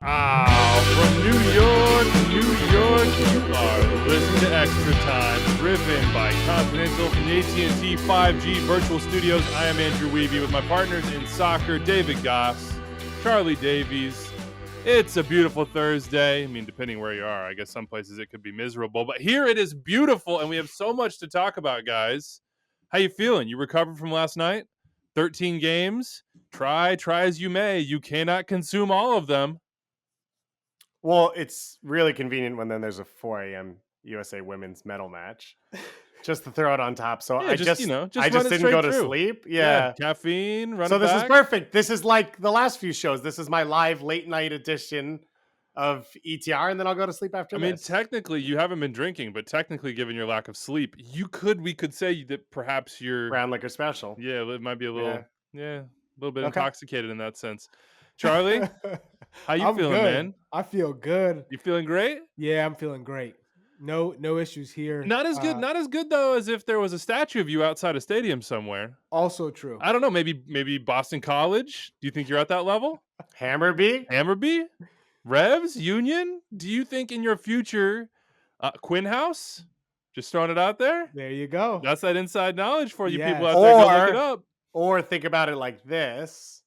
From New York, you are listening to Extra Time, driven by Continental from the AT&T 5G Virtual Studios. I am Andrew Wiebe with my partners in soccer, David Goss, Charlie Davies. It's a beautiful Thursday. I mean, depending where you are, I guess some places it could be miserable, but here it is beautiful, and we have so much to talk about, guys. How you feeling? You recovered from last night? 13 games? Try as you may. You cannot consume all of them. Well, it's really convenient when then there's a 4 a.m. USA women's medal match, just to throw it on top. So Yeah, I just just run it didn't go straight to through. sleep. Yeah. Caffeine, run So it this is back. perfect. This is like the last few shows. This is my live late night edition of ETR, and then I'll go to sleep after I mean, this. technically, you haven't been drinking, but technically, given your lack of sleep, we could say that perhaps you're, Brown liquor special. yeah, it might be a little, a little bit Okay. intoxicated in that sense. Charlie, how you I'm feeling, good. man? I feel good. You feeling great? Yeah, I'm feeling great. No issues here. Not as good though as if there was a statue of you outside a stadium somewhere. Also true. I don't know, maybe Boston College. Do you think you're at that level? Hammerby? Revs? Union? Do you think in your future, Quinn House? Just throwing it out there. There you go. That's that inside knowledge for you people Yes. out there. Go look it up. Or think about it like this.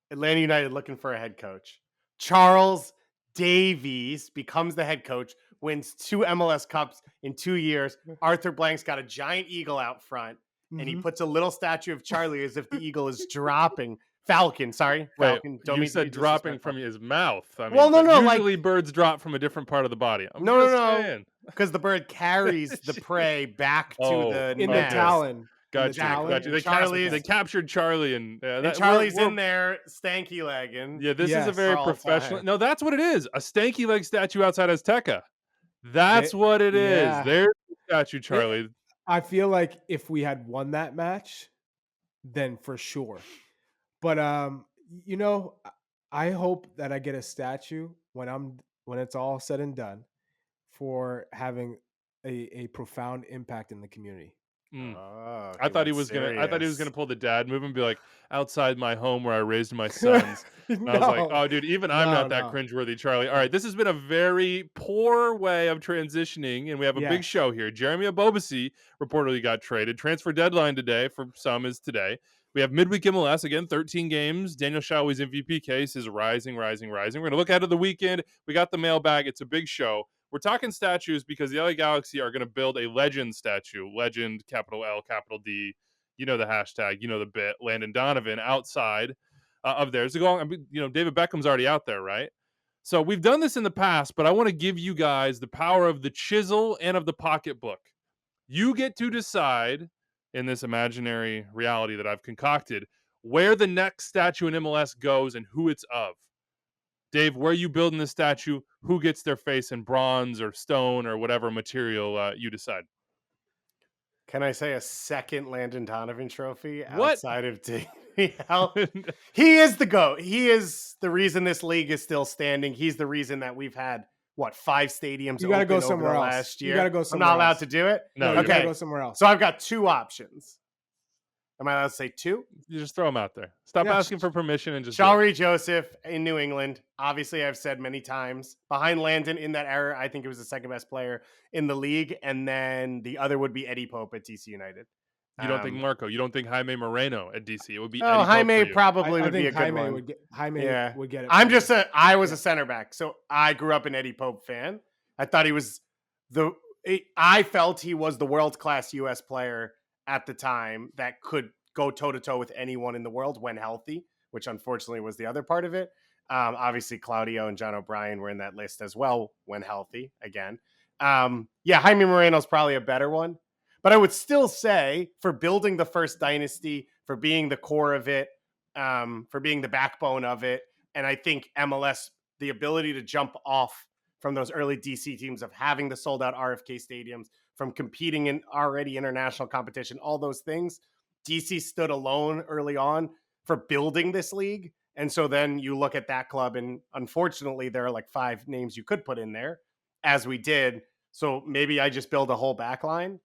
Atlanta United looking for a head coach. Charles Davies becomes the head coach, wins 2 MLS Cups in 2 years. Arthur Blank's got a giant eagle out front, and he puts a little statue of Charlie as if the eagle is dropping. Falcon. Wait, Don't you mean said dropping from his mouth. I mean, well, no, usually birds drop from a different part of the body. No. Because the bird carries the prey back to the in nest. the talon. Gotcha. They captured Charlie, and Charlie's in there, stanky legging. Yeah, this is a very professional. No, that's what it is. A stanky leg statue outside Azteca. That's what it is. There's the statue, Charlie. I feel like if we had won that match, then for sure. But I hope that I get a statue when it's all said and done for having a profound impact in the community. Oh, I thought he was gonna pull the dad move and be like, outside my home where I raised my sons. And I was like, oh, dude, even I'm not that cringeworthy, Charlie. All right, this has been a very poor way of transitioning, and we have a big show here. Jeremy Abobasi reportedly got traded. Transfer deadline today for some is today. We have midweek MLS again, 13 games. Daniel Shalwey's MVP case is rising. We're going to look ahead of the weekend. We got the mailbag. It's a big show. We're talking statues because the LA Galaxy are going to build a legend statue. Legend, capital L, capital D. You know the hashtag, you know the bit. Landon Donovan outside of theirs. David Beckham's already out there, right? So we've done this in the past, but I want to give you guys the power of the chisel and of the pocketbook. You get to decide in this imaginary reality that I've concocted where the next statue in MLS goes and who it's of. Dave, where are you building the statue? Who gets their face in bronze or stone or whatever material you decide? Can I say a second Landon Donovan trophy What? outside of He is the GOAT. He is the reason this league is still standing. He's the reason that we've had 5 stadiums you gotta open go somewhere over the else. last year. You gotta go somewhere I'm not allowed else. to do it? No, you gotta go somewhere else. So I've got 2 options. Am I allowed to say 2? You just throw them out there. Stop asking for permission and just Shalrie Joseph in New England. Obviously, I've said many times. Behind Landon in that era, I think it was the second best player in the league. And then the other would be Eddie Pope at DC United. You don't think Marco? You don't think Jaime Moreno at DC? It would be Eddie Jaime Pope probably would be a good Jaime one. would get it. I was a center back, so I grew up an Eddie Pope fan. I thought I felt he was the world-class U.S. player at the time that could go toe-to-toe with anyone in the world when healthy, which unfortunately was the other part of it. Obviously, Claudio and John O'Brien were in that list as well when healthy again. Jaime Moreno's probably a better one. But I would still say for building the first dynasty, for being the core of it, for being the backbone of it, and I think MLS, the ability to jump off from those early DC teams of having the sold-out RFK stadiums, from competing in already international competition, all those things, DC stood alone early on for building this league. And so then you look at that club, and unfortunately, there are like 5 names you could put in there, as we did. So maybe I just build a whole back line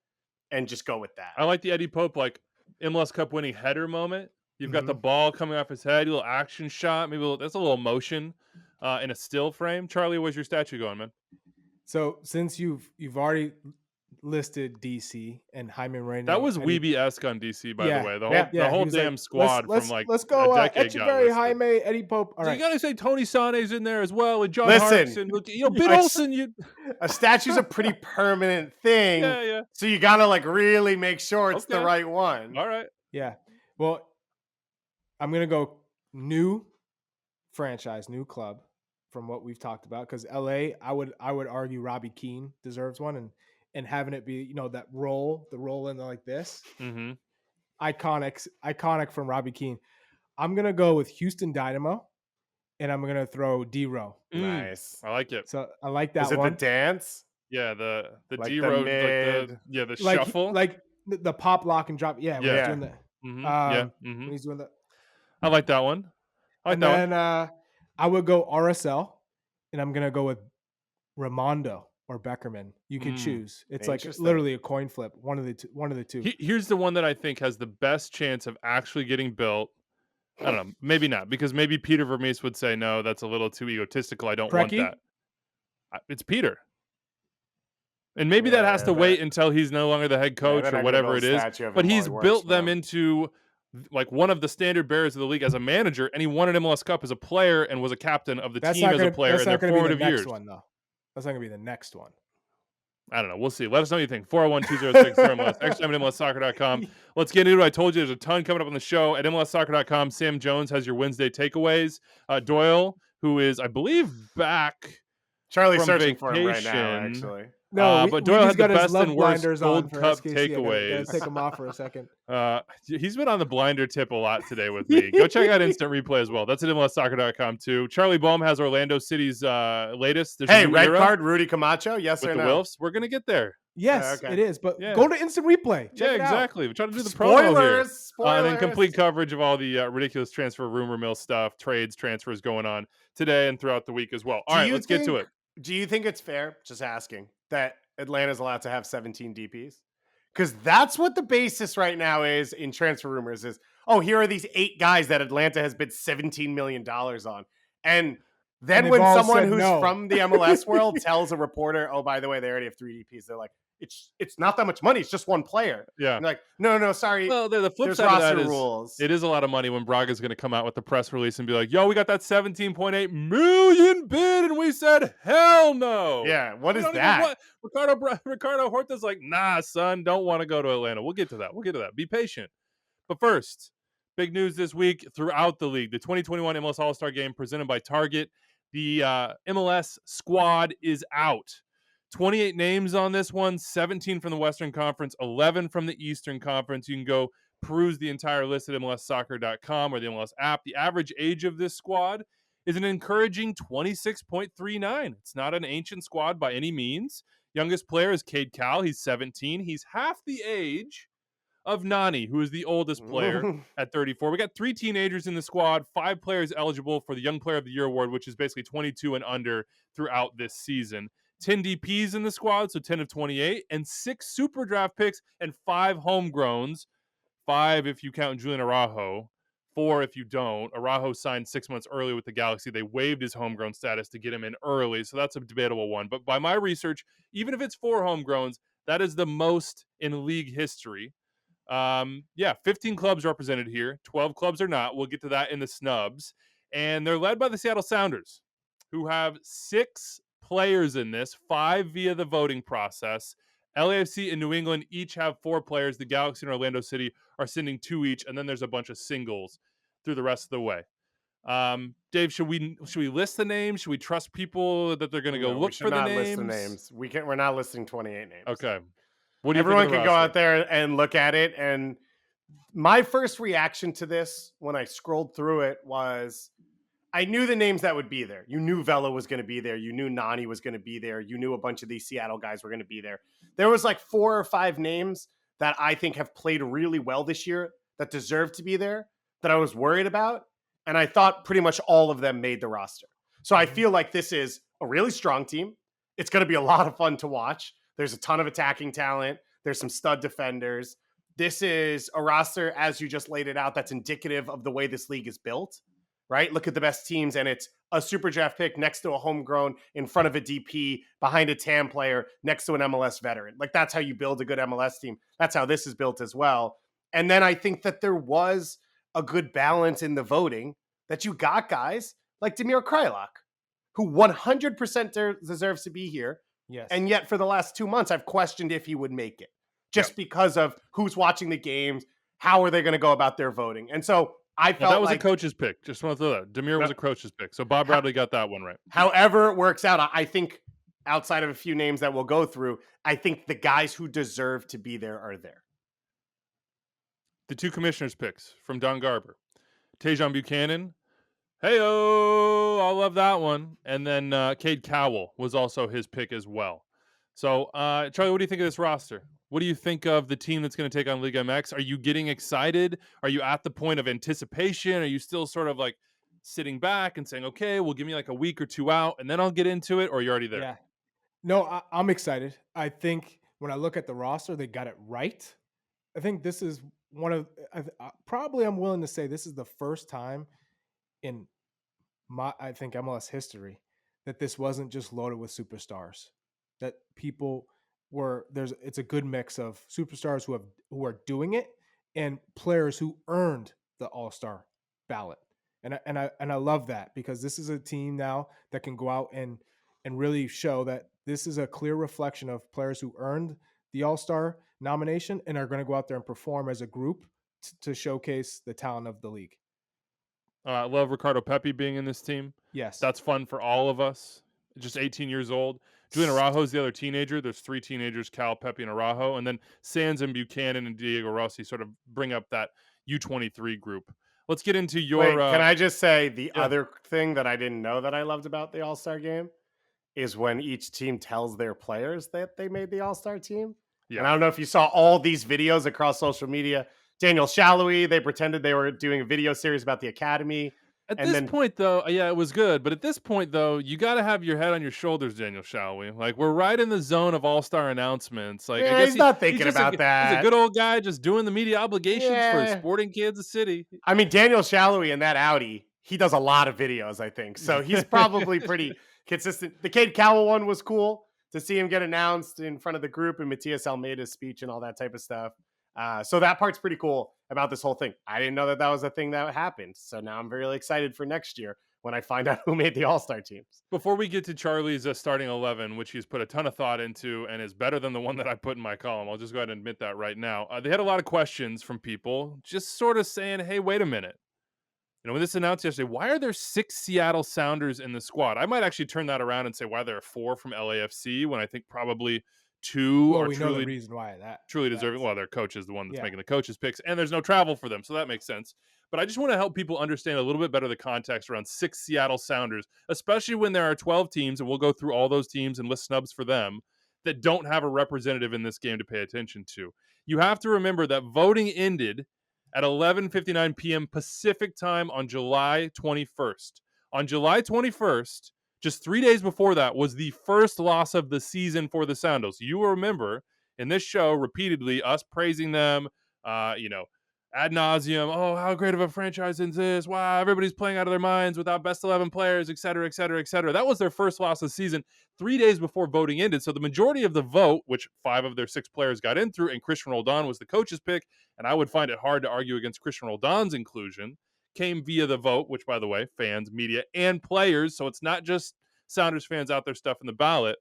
and just go with that. I like the Eddie Pope, MLS Cup winning header moment. You've got the ball coming off his head, a little action shot, that's a little motion. in a still frame. Charlie, where's your statue going, man? So since you've already listed DC and Jaime Moreno, That was Wiebe-esque on DC, by the way. The whole he was damn like, squad from let's go a decade got Echeverry, listed. Jaime, Eddie Pope. All So right. you gotta say Tony Sane's in there as well, and John Listen, Harkes, and Ben Olsen. A statue's a pretty permanent thing. Yeah. So you gotta like really make sure it's the right one. All right. Yeah. Well, I'm gonna go new franchise, new club from what we've talked about. Because LA, I would argue Robbie Keane deserves one, and having it be, the roll in like this. Mm-hmm. Iconic from Robbie Keane. I'm gonna go with Houston Dynamo, and I'm gonna throw D-Row. Nice. I like it. So I like that Is it one. the dance? Yeah, the Like D-Row, the the shuffle. Like the pop, lock, and drop. Yeah, when he's doing that. Mm-hmm. When he's doing that. I like that one. Then I would go RSL, and I'm gonna go with Ramondo or Beckerman. You could choose. It's like literally a coin flip. One of the two. Here's the one that I think has the best chance of actually getting built. I don't know. Maybe not, because maybe Peter Vermees would say, no, that's a little too egotistical. I don't want that. It's Peter. And maybe that has to wait until he's no longer the head coach or whatever it is. But he's built them into like one of the standard bearers of the league as a manager, and he won an MLS Cup as a player and was a captain of the team as a player in their formative years. One, though. That's not going to be the next one. I don't know. We'll see. Let us know what you think. 401-206-MLS. Next time at MLSsoccer.com. Let's get into it. I told you there's a ton coming up on the show. At MLSsoccer.com, Sam Jones has your Wednesday takeaways. Doyle, who is, I believe, back. Charlie's searching for him right now, actually. No, but Doyle had the got his best love and worst blinders Gold on for Cup SKC. takeaways. Gotta take them off for a second. He's been on the blinder tip a lot today with me. Go check out Instant Replay as well. That's at MLSsoccer.com too. Charlie Baum has Orlando City's latest. Hey, red card, Rudy Camacho? Yes or no? With the Wilfs. We're going to get there. Yes, it is. But go to Instant Replay. Check it exactly. out. We're trying to do the promo here. Spoilers. And then complete coverage of all the ridiculous transfer rumor mill stuff, trades, transfers going on today and throughout the week as well. All right, let's get to it. Do you think it's fair, just asking, that Atlanta's allowed to have 17 DPs? Because that's what the basis right now is in transfer rumors is, here are these 8 guys that Atlanta has bid $17 million on. And then when someone who's from the MLS world tells a reporter, oh, by the way, they already have 3 DPs, they're like, it's not that much money. It's just one player. Yeah. And like, no, sorry. Well, the flip side of that is rules. It is a lot of money when Braga's going to come out with the press release and be like, yo, we got that 17.8 million bid. And we said, hell no. Yeah. What is that? Ricardo Horta's like, nah, son, don't want to go to Atlanta. We'll get to that. Be patient. But first, big news this week throughout the league. The 2021 MLS All-Star game presented by Target. The MLS squad is out. 28 names on this one, 17 from the Western Conference, 11 from the Eastern Conference. You can go peruse the entire list at MLSsoccer.com or the MLS app. The average age of this squad is an encouraging 26.39. It's not an ancient squad by any means. Youngest player is Cade Cowell. He's 17. He's half the age of Nani, who is the oldest player at 34. We got 3 teenagers in the squad, 5 players eligible for the Young Player of the Year award, which is basically 22 and under throughout this season. 10 DPs in the squad, so 10 of 28, and 6 super draft picks and 5 homegrowns. 5 if you count Julian Araujo, 4 if you don't. Araujo signed 6 months early with the Galaxy. They waived his homegrown status to get him in early, so that's a debatable one. But by my research, even if it's 4 homegrowns, that is the most in league history. 15 clubs represented here. 12 clubs are not. We'll get to that in the snubs. And they're led by the Seattle Sounders, who have 6 players in this, 5 via the voting process. LAFC and New England each have 4 players. The Galaxy and Orlando City are sending 2 each, and then there's a bunch of singles through the rest of the way. Dave, should we list the names? Should we trust people that they're going to go look for the names? List the names. We're not listing 28 names. Okay. What do you Everyone can go out there and look at it. And my first reaction to this when I scrolled through it was, I knew the names that would be there. You knew Vela was going to be there. You knew Nani was going to be there. You knew a bunch of these Seattle guys were going to be there. There was like 4 or 5 names that I think have played really well this year that deserve to be there that I was worried about. And I thought pretty much all of them made the roster. So I feel like this is a really strong team. It's going to be a lot of fun to watch. There's a ton of attacking talent. There's some stud defenders. This is a roster, as you just laid it out, that's indicative of the way this league is built. right? Look at the best teams, and it's a super draft pick next to a homegrown, in front of a DP, behind a TAM player, next to an MLS veteran. Like, that's how you build a good MLS team. That's how this is built as well. And then I think that there was a good balance in the voting, that you got guys like Damir Kreilach, who 100% deserves to be here. Yes. And yet for the last 2 months, I've questioned if he would make it, just because of who's watching the games. How are they going to go about their voting? And so I felt that was like a coach's pick. Just want to throw that. Damir was a coach's pick. So Bob Bradley got that one right. However it works out, I think outside of a few names that we'll go through, I think the guys who deserve to be there are there. The two commissioners' picks from Don Garber. Tajon Buchanan. Hey-oh, I love that one. And then Cade Cowell was also his pick as well. So, Charlie, what do you think of this roster? What do you think of the team that's going to take on Liga MX? Are you getting excited? Are you at the point of anticipation? Are you still sort of like sitting back and saying, okay, well, give me like a week or two out and then I'll get into it? Or are you already there? Yeah. No, I'm excited. I think when I look at the roster, they got it right. I think this is one of probably, I'm willing to say this is the first time in I think MLS history that this wasn't just loaded with superstars. That people it's a good mix of superstars who are doing it and players who earned the All-Star ballot. And I love that, because this is a team now that can go out and really show that this is a clear reflection of players who earned the All-Star nomination and are going to go out there and perform as a group to showcase the talent of the league. I love Ricardo Pepi being in this team. Yes. That's fun for all of us. Just 18 years old. Julian Araujo is the other teenager. There's three teenagers, Cal, Pepi, and Araujo. And then Sands and Buchanan and Diego Rossi sort of bring up that U23 group. Let's get into your... Wait, can I just say the other thing that I didn't know that I loved about the All-Star game is when each team tells their players that they made the All-Star team. Yeah. And I don't know if you saw all these videos across social media. Daniel Shalhoub, they pretended they were doing a video series about the academy. At this point, though, yeah, it was good. But at this point, though, you got to have your head on your shoulders, Daniel Shalhoub. Like, we're right in the zone of All-Star announcements. Like, yeah, I guess he's not thinking about that. He's a good old guy just doing the media obligations for Sporting Kansas City. I mean, Daniel Shalhoub in that Audi, he does a lot of videos, I think. So he's probably pretty consistent. The Cade Cowell one was cool to see him get announced in front of the group and Matias Almeida's speech and all that type of stuff. So that part's pretty cool about this whole thing. I didn't know that was a thing that happened. So now I'm really excited for next year when I find out who made the All-Star teams. Before we get to Charlie's starting 11, which he's put a ton of thought into and is better than the one that I put in my column, I'll just go ahead and admit that right now. They had a lot of questions from people just sort of saying, hey, wait a minute. You know, when this announced yesterday, why are there 6 Seattle Sounders in the squad? I might actually turn that around and say why there are 4 from LAFC when I think probably 2 are we know the reason why truly deserving. Well, their coach is the one that's making the coaches picks, and there's no travel for them, so that makes sense. But I just want to help people understand a little bit better the context around 6 Seattle Sounders, especially when there are 12 teams, and we'll go through all those teams and list snubs for them, that don't have a representative in this game to pay attention to. You have to remember that voting ended at 11:59 p.m. Pacific time on July 21st. On July 21st, just 3 days before that, was the first loss of the season for the Sounders. You will remember in this show repeatedly us praising them, ad nauseum. Oh, how great of a franchise is this? Wow, everybody's playing out of their minds without best 11 players, et cetera, et cetera, et cetera. That was their first loss of the season 3 days before voting ended. So the majority of the vote, which 5 of their 6 players got in through, and Christian Roldan was the coach's pick, and I would find it hard to argue against Christian Roldan's inclusion, came via the vote, which, by the way, fans, media, and players, so it's not just Sounders fans out there stuffing the ballot.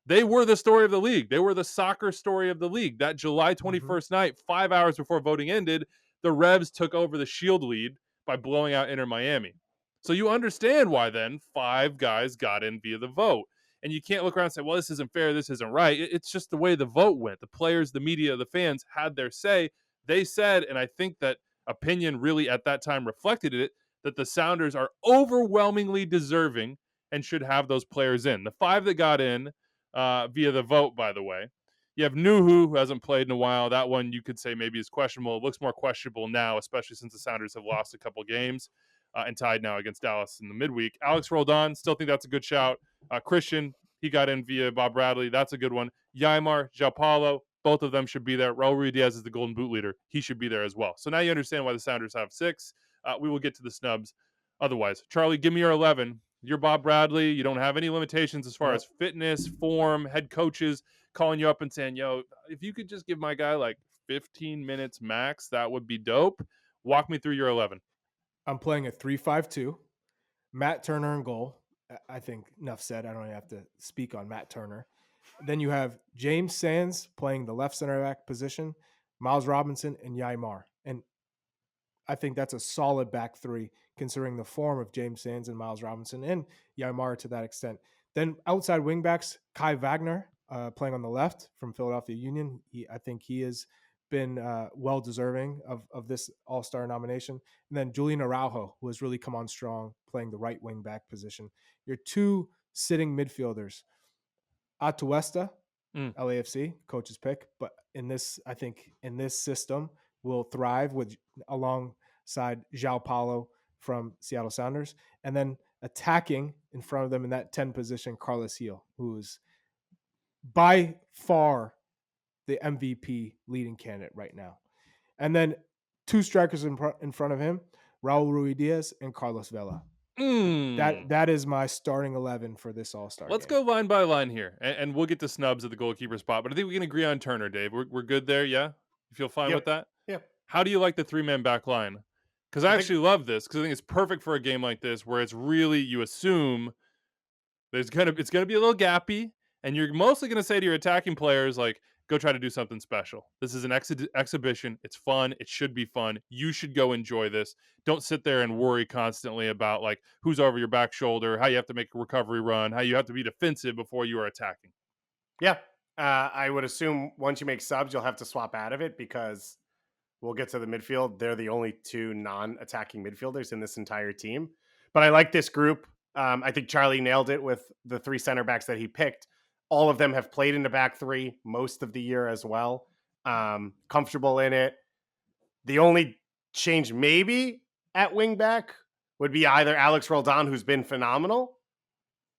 They were the story of the league. They were the soccer story of the league. That July 21st night, 5 hours before voting ended, the Revs took over the Shield lead by blowing out Inter Miami. So you understand why then 5 guys got in via the vote. And you can't look around and say, well, this isn't fair, this isn't right. It's just the way the vote went. The players, the media, the fans had their say. They said, and I think that opinion really at that time reflected it, that the Sounders are overwhelmingly deserving and should have those players in. The 5 that got in via the vote, by the way, you have Nuhu, who hasn't played in a while. That one you could say maybe is questionable. It looks more questionable now, especially since the Sounders have lost a couple games and tied now against Dallas in the midweek. Alex Roldan, still think that's a good shout. Christian, he got in via Bob Bradley. That's a good one. Yaimar, João Paulo, both of them should be there. Raul Ruidiaz is the Golden Boot leader. He should be there as well. So now you understand why the Sounders have 6. We will get to the snubs otherwise. Charlie, give me your 11. You're Bob Bradley. You don't have any limitations as far Nope. as fitness, form, head coaches calling you up and saying, yo, if you could just give my guy like 15 minutes max, that would be dope. Walk me through your 11. I'm playing a 3-5-2. Matt Turner in goal. I think enough said. I don't even have to speak on Matt Turner. Then you have James Sands playing the left center back position, Miles Robinson, and Yaimar. And I think that's a solid back three considering the form of James Sands and Miles Robinson and Yaimar to that extent. Then outside wingbacks, Kai Wagner playing on the left from Philadelphia Union. I think he has been well deserving of this All-Star nomination. And then Julian Araujo, who has really come on strong playing the right wing back position. Your two sitting midfielders, Atuesta, LAFC, coach's pick, but I think in this system will thrive with alongside João Paulo from Seattle Sounders, and then attacking in front of them in that 10 position, Carlos Gil, who is by far the MVP leading candidate right now. And then two strikers in front of him, Raul Ruidiaz and Carlos Vela. That is my starting 11 for this All-Star Let's game. go line by line here, and we'll get to snubs at the goalkeeper spot. But I think we can agree on Turner, Dave. We're good there, yeah? You feel fine with that? Yeah. How do you like the three-man back line? Because I actually love this, because I think it's perfect for a game like this where it's really, you assume it's gonna be a little gappy, and you're mostly gonna say to your attacking players, like, go try to do something special. This is an exhibition. It's fun. It should be fun. You should go enjoy this. Don't sit there and worry constantly about like who's over your back shoulder, how you have to make a recovery run, how you have to be defensive before you are attacking. Yeah. I would assume once you make subs, you'll have to swap out of it because we'll get to the midfield. They're the only two non-attacking midfielders in this entire team. But I like this group. I think Charlie nailed it with the three center backs that he picked. All of them have played in the back three most of the year as well. Comfortable in it. The only change maybe at wing back would be either Alex Roldan, who's been phenomenal,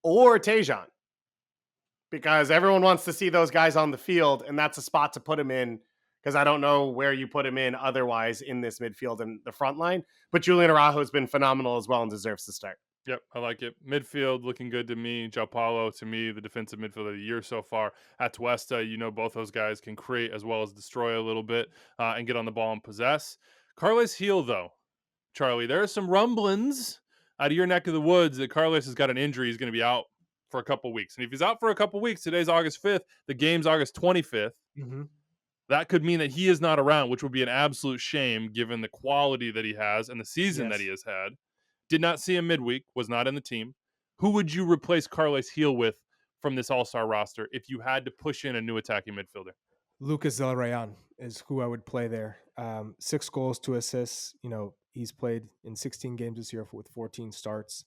or Tejan. Because everyone wants to see those guys on the field, and that's a spot to put him in because I don't know where you put him in otherwise in this midfield and the front line. But Julian Araujo has been phenomenal as well and deserves to start. Yep, I like it. Midfield looking good to me. João Paulo, to me, the defensive midfielder of the year so far. Atuesta, both those guys can create as well as destroy a little bit and get on the ball and possess. Carlos Gil, though, Charlie, there are some rumblings out of your neck of the woods that Carlos has got an injury. He's going to be out for a couple weeks. And if he's out for a couple weeks, today's August 5th, the game's August 25th. Mm-hmm. That could mean that he is not around, which would be an absolute shame given the quality that he has and the season that he has had. Did not see him midweek, was not in the team. Who would you replace Carlos Gil with from this All-Star roster if you had to push in a new attacking midfielder? Lucas Zelarayan is who I would play there. 6 goals, 2 assists. He's played in 16 games this year with 14 starts,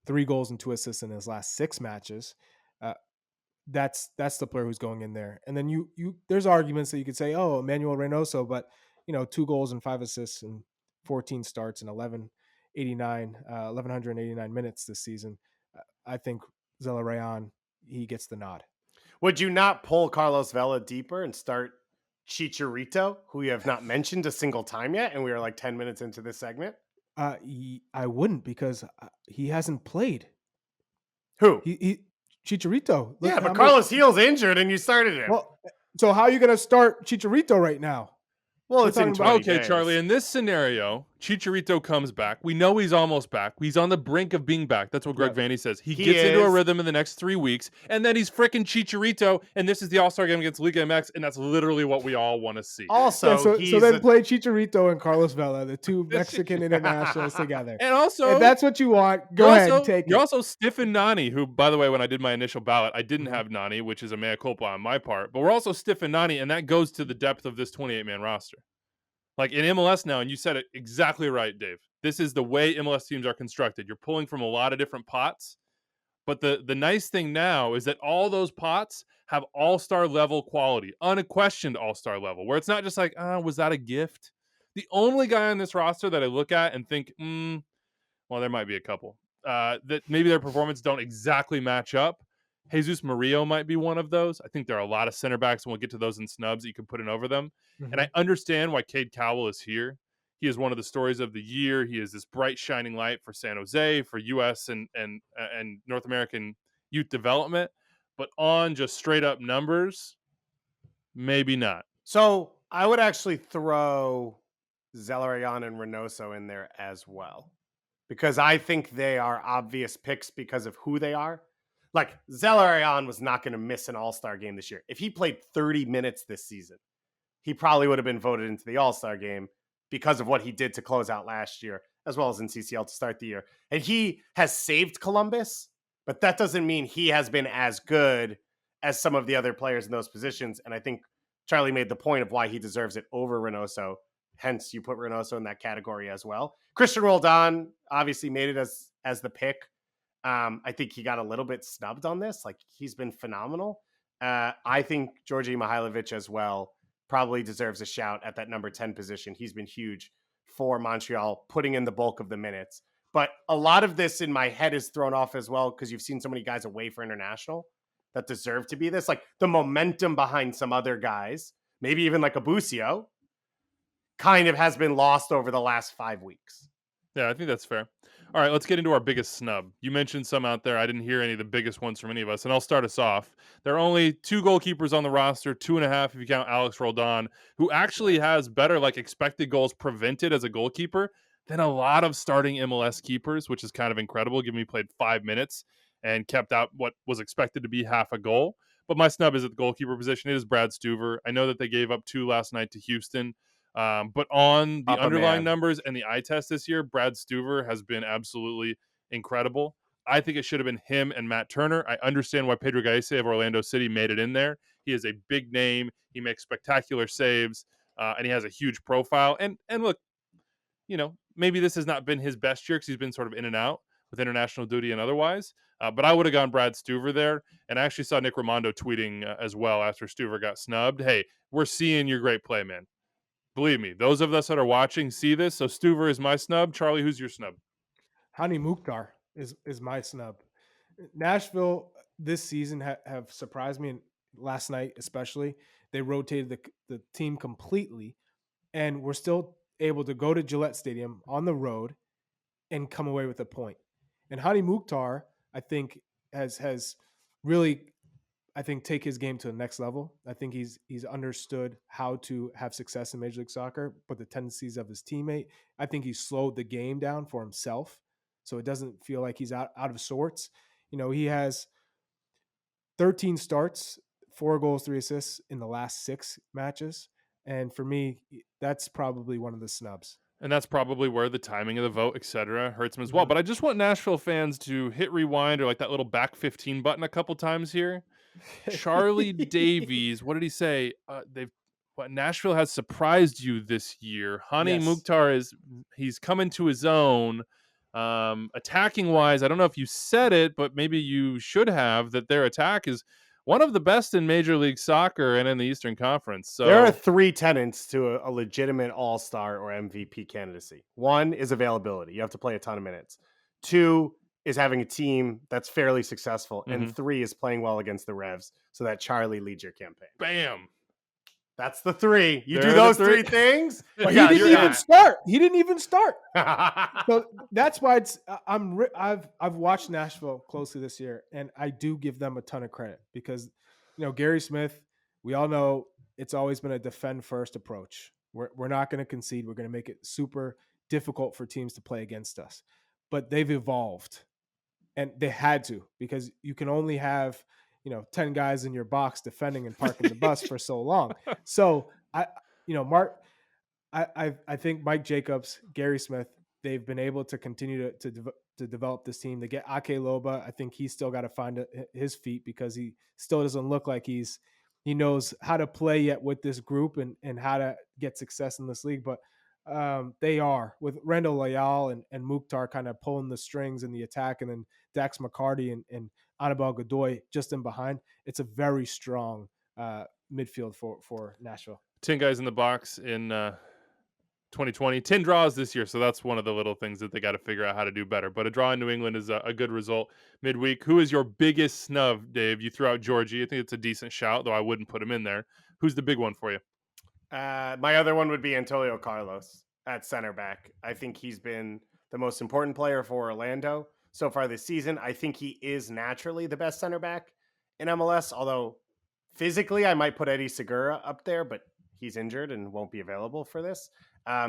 3 goals and 2 assists in his last 6 matches. That's the player who's going in there. And then you there's arguments that you could say, oh, Emmanuel Reynoso, but 2 goals and 5 assists and 14 starts and 1189 minutes this season. I think Zelarayan, he gets the nod. Would you not pull Carlos Vela deeper and start Chicharito, who you have not mentioned a single time yet, and we are like 10 minutes into this segment? I wouldn't because he hasn't played. Who? Chicharito. Yeah, but Carlos Gil's injured and you started him. Well, so how are you going to start Chicharito right now? Well, it's in 20 okay, days. Charlie. In this scenario, Chicharito comes back. We know he's almost back. He's on the brink of being back. That's what Greg Vanny says. He gets into a rhythm in the next 3 weeks, and then he's freaking Chicharito, and this is the All-Star game against Liga MX, and that's literally what we all want to see. Also, so then play Chicharito and Carlos Vela, the two Mexican internationals together. And also, if that's what you want, go ahead and take it. You're also stiffing Nani, who, by the way, when I did my initial ballot, I didn't have Nani, which is a mea culpa on my part, but we're also stiffing Nani, and that goes to the depth of this 28-man roster. Like in MLS now, and you said it exactly right, Dave. This is the way MLS teams are constructed. You're pulling from a lot of different pots. But the nice thing now is that all those pots have all-star level quality, unquestioned all-star level, where it's not just like, was that a gift? The only guy on this roster that I look at and think, well, there might be a couple, that maybe their performance don't exactly match up. Jesus Murillo might be one of those. I think there are a lot of center backs, and we'll get to those in snubs that you can put in over them. Mm-hmm. And I understand why Cade Cowell is here. He is one of the stories of the year. He is this bright, shining light for San Jose, for U.S. and North American youth development. But on just straight up numbers, maybe not. So I would actually throw Zelarayan and Reynoso in there as well, because I think they are obvious picks because of who they are. Like, Zelarayan was not going to miss an All-Star game this year. If he played 30 minutes this season, he probably would have been voted into the All-Star game because of what he did to close out last year, as well as in CCL to start the year. And he has saved Columbus, but that doesn't mean he has been as good as some of the other players in those positions. And I think Charlie made the point of why he deserves it over Reynoso. Hence, you put Reynoso in that category as well. Christian Roldan obviously made it as the pick. I think he got a little bit snubbed on this. Like, he's been phenomenal. I think Georgi Mihailovic as well probably deserves a shout at that number 10 position. He's been huge for Montreal, putting in the bulk of the minutes. But a lot of this in my head is thrown off as well because you've seen so many guys away for international that deserve to be this. Like, the momentum behind some other guys, maybe even like a Busio, kind of has been lost over the last 5 weeks. Yeah, I think that's fair. All right, let's get into our biggest snub. You mentioned some out there. I didn't hear any of the biggest ones from any of us, and I'll start us off. There are only 2 goalkeepers on the roster, 2.5 if you count Alex Roldan, who actually has better expected goals prevented as a goalkeeper than a lot of starting MLS keepers, which is kind of incredible, given he played 5 minutes and kept out what was expected to be half a goal. But my snub is at the goalkeeper position. It is Brad Stuver. I know that they gave up 2 last night to Houston. But on the underlying numbers and the eye test this year, Brad Stuver has been absolutely incredible. I think it should have been him and Matt Turner. I understand why Pedro Gaese of Orlando City made it in there. He is a big name. He makes spectacular saves, and he has a huge profile. And look, maybe this has not been his best year because he's been sort of in and out with international duty and otherwise. But I would have gone Brad Stuver there. And I actually saw Nick Raimondo tweeting as well after Stuver got snubbed. Hey, we're seeing your great play, man. Believe me, those of us that are watching see this. So Stuver is my snub. Charlie, who's your snub? Hani Mukhtar is my snub. Nashville this season have surprised me, and last night especially. They rotated the team completely, and we're still able to go to Gillette Stadium on the road and come away with a point. And Hani Mukhtar, I think, has really, I think, take his game to the next level. I think he's understood how to have success in Major League Soccer, but the tendencies of his teammate. I think he's slowed the game down for himself, so it doesn't feel like he's out of sorts. He has 13 starts, 4 goals, 3 assists in the last 6 matches. And for me, that's probably one of the snubs. And that's probably where the timing of the vote, etc., hurts him as well. But I just want Nashville fans to hit rewind or that little back 15 button a couple times here. Charlie Davies, what did he say? Nashville has surprised you this year. Hani Mukhtar he's coming to his own. Attacking wise, I don't know if you said it, but maybe you should have, that their attack is one of the best in Major League Soccer and in the Eastern Conference. So there are 3 tenets to a legitimate All-Star or MVP candidacy. 1 is availability. You have to play a ton of minutes. 2 is having a team that's fairly successful. And 3 is playing well against the Revs so that Charlie leads your campaign. Bam. That's the 3. You do those 3 things. But he didn't even start. He didn't even start. So that's why I've watched Nashville closely this year, and I do give them a ton of credit because, Gary Smith, we all know it's always been a defend first approach. We're not going to concede. We're going to make it super difficult for teams to play against us. But they've evolved, and they had to, because you can only have 10 guys in your box defending and parking the bus for so long. So I think Mike Jacobs, Gary Smith, they've been able to continue to develop this team. They get Ake Loba. I think he's still got to find his feet because he still doesn't look like he knows how to play yet with this group and how to get success in this league. But they are, with Randall Leal and Mukhtar kind of pulling the strings in the attack, and then Dax McCarty and Annabelle Godoy just in behind. It's a very strong midfield for Nashville. 10 guys in the box in 2020. 10 draws this year, so that's one of the little things that they got to figure out how to do better. But a draw in New England is a good result midweek. Who is your biggest snub, Dave? You threw out Georgie. I think it's a decent shout, though I wouldn't put him in there. Who's the big one for you? My other one would be Antonio Carlos. at center back. I think he's been the most important player for Orlando so far this season. I think he is naturally the best center back in MLS, although physically I might put Eddie Segura up there, but he's injured and won't be available for this.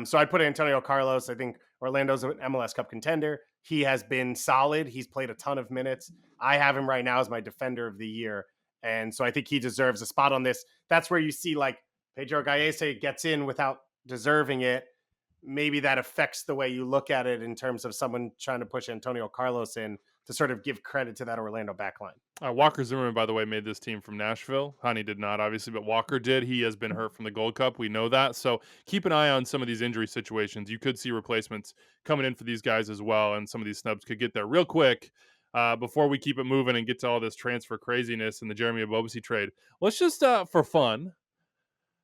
So I'd put Antonio Carlos. I think Orlando's an MLS Cup contender. He has been solid. He's played a ton of minutes. I have him right now as my defender of the year. And so I think he deserves a spot on this. That's where you see like Pedro Gallese gets in without deserving it. Maybe that affects the way you look at it in terms of someone trying to push Antonio Carlos in to sort of give credit to that Orlando backline. Walker Zimmerman, by the way, made this team from Nashville. Honey did not, obviously, but Walker did. He has been hurt from the Gold Cup. We know that. So keep an eye on some of these injury situations. You could see replacements coming in for these guys as well, and some of these snubs could get there real quick. Before we keep it moving and get to all this transfer craziness and the Jeremy Ebobisse trade, let's just, for fun,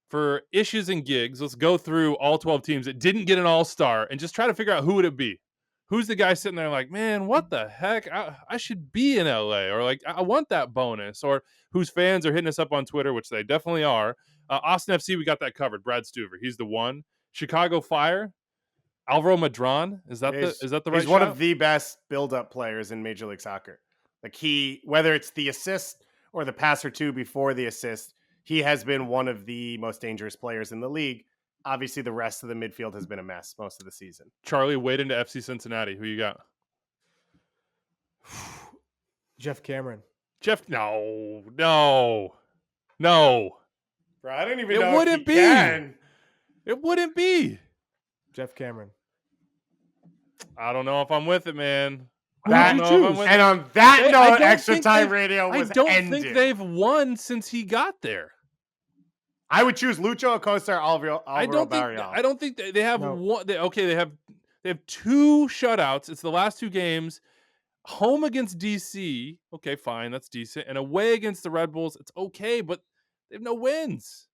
for issues and gigs, let's go through all 12 teams that didn't get an All-Star and just try to figure out who would it be. Who's the guy sitting there like, man, what the heck? I should be in LA, or like, I want that bonus, or whose fans are hitting us up on Twitter, which they definitely are. Austin FC, we got that covered. Brad Stuver, he's the one. Chicago Fire, Alvaro Madron. Is that the right? He's one of the best build-up players in Major League Soccer. Like whether it's the assist or the pass or two before the assist, he has been one of the most dangerous players in the league. Obviously, the rest of the midfield has been a mess most of the season. Charlie, wade into FC Cincinnati. Who you got? Jeff Cameron. No. Bro, I don't even know. It wouldn't be. It wouldn't be. Jeff Cameron. I don't know if I'm with it, man. And on that note, Extra Time Radio was ended. I don't think they've won since he got there. I would choose Lucho Acosta or Alvaro Barrial. I don't think they have one. They have 2 shutouts. It's the last 2 games. Home against DC. Okay, fine, that's decent. And away against the Red Bulls. It's okay, but they have no wins.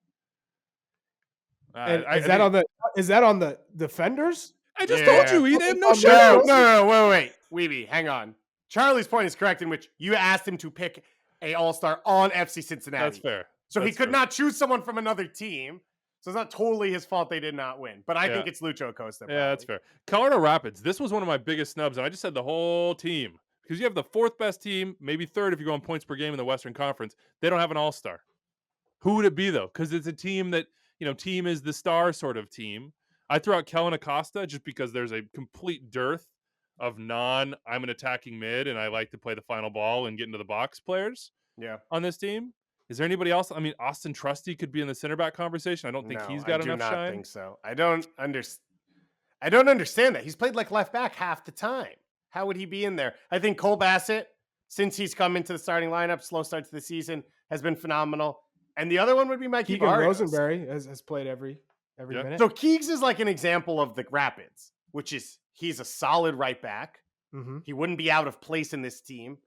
Is that on the defenders? I just told you they have no shutouts. No, wait. Wiebe, hang on. Charlie's point is correct in which you asked him to pick a All-Star on FC Cincinnati. That's fair. So he could not choose someone from another team. So it's not totally his fault they did not win. But I think it's Lucho Acosta. Probably. Yeah, that's fair. Colorado Rapids. This was one of my biggest snubs, and I just said the whole team. Because you have the 4th best team, maybe 3rd if you go on points per game in the Western Conference. They don't have an All-Star. Who would it be, though? Because it's a team that, team is the star sort of team. I threw out Kellen Acosta just because there's a complete dearth of I'm an attacking mid, and I like to play the final ball and get into the box players on this team. Is there anybody else? I mean, Austin Trusty could be in the center back conversation. I don't think he's got enough shine. I do not think so. I don't understand that. He's played like left back half the time. How would he be in there? I think Cole Bassett, since he's come into the starting lineup, slow start to the season, has been phenomenal. And the other one would be Mikey Barrios. Rosenberry has played every minute. So Keegs is like an example of the Rapids, which is he's a solid right back. Mm-hmm. He wouldn't be out of place in this team.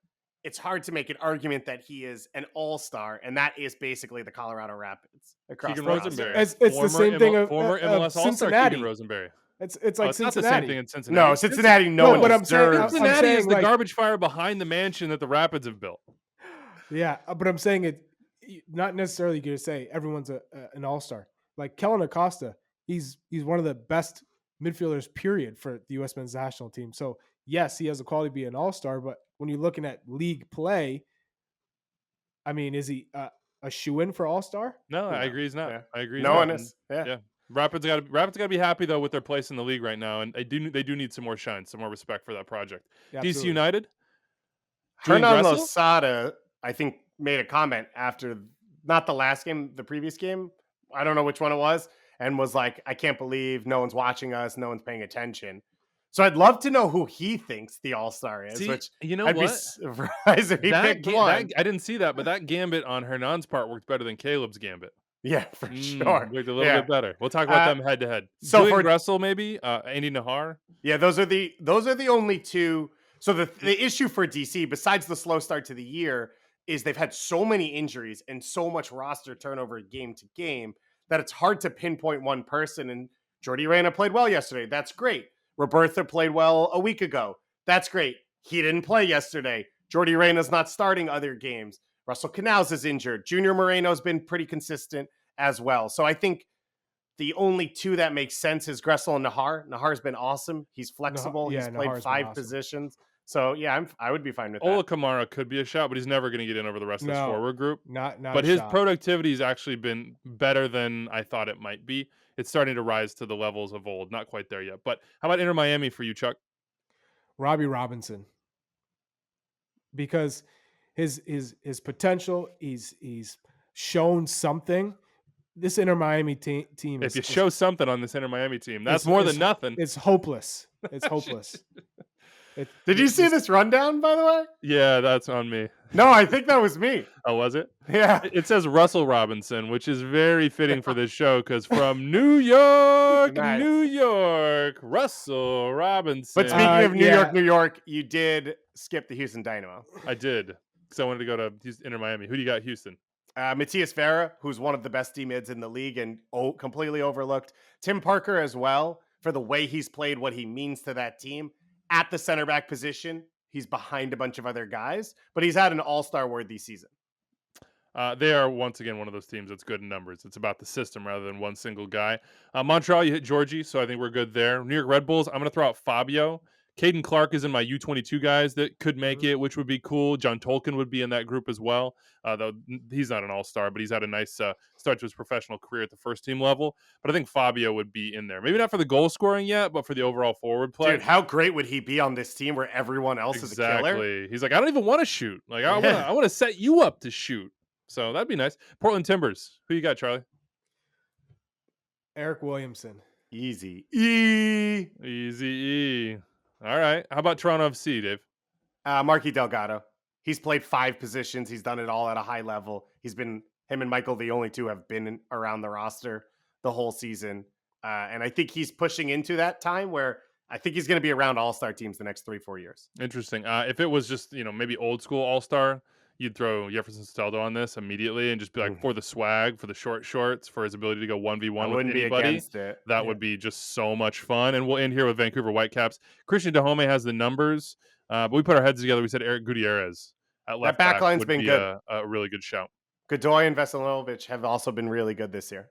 It's hard to make an argument that he is an all-star, and that is basically the Colorado Rapids. Keegan Rosenberry. It's the same thing of former MLS All-Star Keegan Rosenberry. It's like it's Cincinnati. not the same thing in Cincinnati. No, Cincinnati, no one deserves. Cincinnati is the garbage fire behind the mansion that the Rapids have built. Yeah, but I'm saying it. Not necessarily going to say everyone's an all-star. Like Kellen Acosta, he's one of the best midfielders, period, for the U.S. men's national team. So yes, he has the quality to be an all-star. But when you're looking at league play, I mean, is he a shoe-in for all-star? No, I agree. He's not. Yeah. I agree. No one is. Yeah. Rapids got to be happy though with their place in the league right now, and they do need some more shine, some more respect for that project. Yeah, DC United. Hernan Losada, I think, made a comment after not the last game, the previous game. I don't know which one it was, and was like, "I can't believe no one's watching us, no one's paying attention." So I'd love to know who he thinks the All-Star is. Which I'd be surprised if he picked one. I didn't see that, but that gambit on Hernan's part worked better than Caleb's gambit. Yeah, for sure. Worked a little bit better. We'll talk about them head to head. So for Gressel, maybe Andy Nahar. Yeah, those are the only two. So the issue for DC, besides the slow start to the year, is they've had so many injuries and so much roster turnover game to game that it's hard to pinpoint one person. And Jordi Reyna played well yesterday. That's great. Robertha played well a week ago. That's great. He didn't play yesterday. Jordi Reyna's not starting other games. Russell Canals is injured. Junior Moreno's been pretty consistent as well. So I think The only two that make sense is Gressel and Nahar. Nahar's been awesome. He's flexible. He's played Nahar's been 5 awesome. positions. So yeah, I would be fine with Ola that. Kamara could be a shot, but he's never going to get in over the rest of this forward group. Not but a his shot. productivity has actually been better than I thought it might be. It's starting to rise to the levels of old. Not quite there yet. But how about Inter Miami for you, Chuck? Robbie Robinson. Because his potential, he's shown something. This Inter Miami team if you show something on this Inter Miami team, that's more than nothing. It's hopeless. It's hopeless. Did you see this rundown, by the way? Yeah, that's on me. No, I think that was me. Oh, was it? Yeah. It says Russell Robinson, which is very fitting for this show because from New York, Nice. New York, Russell Robinson. But speaking of New York, you did skip the Houston Dynamo. I did because I wanted to go to Inter Miami. Who do you got, Houston? Matias Vera, who's one of the best D-mids in the league and completely overlooked. Tim Parker as well, for the way he's played, what he means to that team. At the center back position, he's behind a bunch of other guys, but he's had an all-star worthy season. They are, once again, one of those teams that's good in numbers. It's about the system rather than one single guy. Montreal, you hit Georgie, so I think we're good there. New York Red Bulls, I'm going to throw out Fabio. Caden Clark is in my U22 guys that could make it, which would be cool. John Tolkien would be in that group as well, though he's not an all-star, but he's had a nice start to his professional career at the first team level. But I think Fabio would be in there. Maybe not for the goal scoring yet, but for the overall forward play. Dude, how great would he be on this team where everyone else is a killer? Exactly. He's like, I don't even want to shoot. Like, I want to set you up to shoot. So that'd be nice. Portland Timbers. Who you got, Charlie? Eric Williamson. Easy. Easy E. All right. How about Toronto FC, Dave? Marky Delgado. He's played 5 positions. He's done it all at a high level. Him and Michael, the only two, have been around the roster the whole season. And I think he's pushing into that time where I think he's going to be around all-star teams the next 3-4 years. Interesting. If it was just, maybe old school all-star, you'd throw Jefferson Steldo on this immediately and just be like, for the swag, for the short shorts, for his ability to go 1v1 with anybody. Against it. That would be just so much fun. And we'll end here with Vancouver Whitecaps. Christian Dahome has the numbers, but we put our heads together. We said Eric Gutierrez at left back. That backline's been good. A really good shout. Godoy and Veselinovic have also been really good this year.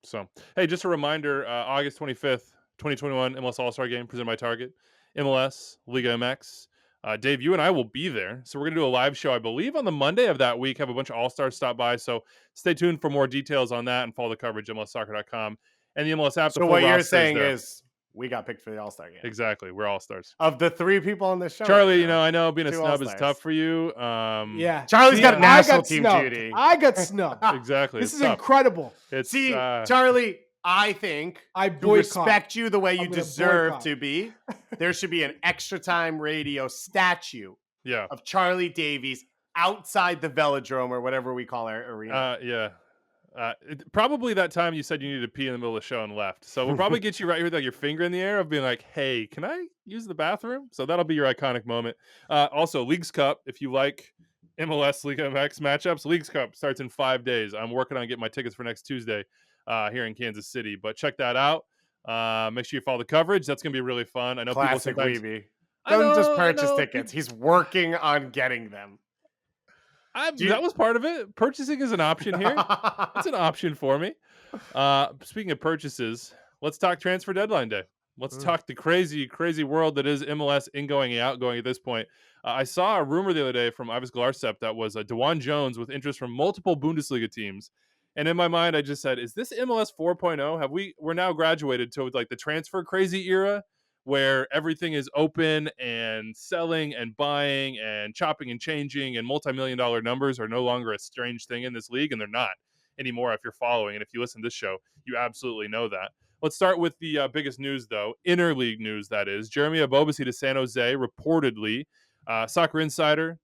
So, hey, just a reminder, August 25th, 2021, MLS All-Star game presented by Target, MLS, Liga MX. Dave, you and I will be there. So we're going to do a live show, I believe, on the Monday of that week. Have a bunch of All-Stars stop by. So stay tuned for more details on that and follow the coverage at MLSsoccer.com and the MLS app. So what you're saying is we got picked for the All-Star game. Exactly. We're All-Stars. Of the 3 people on this show. Charlie, I know being a snub All-Stars. is tough for you. Yeah. Charlie's got national team snubbed. duty. I got snubbed. Exactly. This is incredible. Charlie, I think to respect you the way you deserve to be, there should be an Extra Time Radio statue of Charlie Davies outside the Velodrome or whatever we call our arena. Probably that time you said you needed to pee in the middle of the show and left. So we'll probably get you right here with like your finger in the air of being like, hey, can I use the bathroom? So that'll be your iconic moment. Also, Leagues Cup, if you like MLS Liga MX matchups, Leagues Cup starts in 5 days. I'm working on getting my tickets for next Tuesday here in Kansas City. But check that out. Make sure you follow the coverage. That's going to be really fun. I know Classic people Wiebe. Don't just purchase tickets. He's working on getting them. That was part of it. Purchasing is an option here. It's an option for me. Speaking of purchases, let's talk transfer deadline day. Let's talk the crazy, crazy world that is MLS ingoing and outgoing at this point. I saw a rumor the other day from Ives Galarcep that was DeJuan Jones with interest from multiple Bundesliga teams. And in my mind, I just said, is this MLS 4.0? We're now graduated to like the transfer crazy era where everything is open and selling and buying and chopping and changing and multi-million-dollar numbers are no longer a strange thing in this league, and they're not anymore if you're following. And if you listen to this show, you absolutely know that. Let's start with the biggest news, though. Interleague news, that is. Jeremy Ebobisse to San Jose, reportedly. Soccer Insider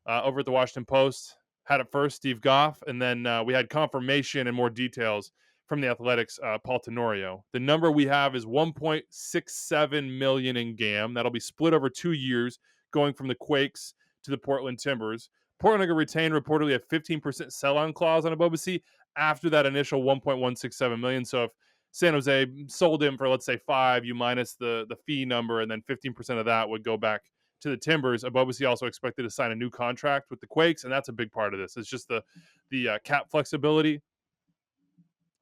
over at the Washington Post had it first, Steve Goff, and then we had confirmation and more details from the Athletics, Paul Tenorio. The number we have is $1.67 million in GAM. That'll be split over 2 years, going from the Quakes to the Portland Timbers. Portland are going to retain reportedly a 15% sell-on clause on Ebobisse after that initial $1.167 million. So if San Jose sold him for, let's say, 5, you minus the fee number, and then 15% of that would go back to the Timbers. Ebobisse also expected to sign a new contract with the Quakes, and that's a big part of this. It's just the cap flexibility.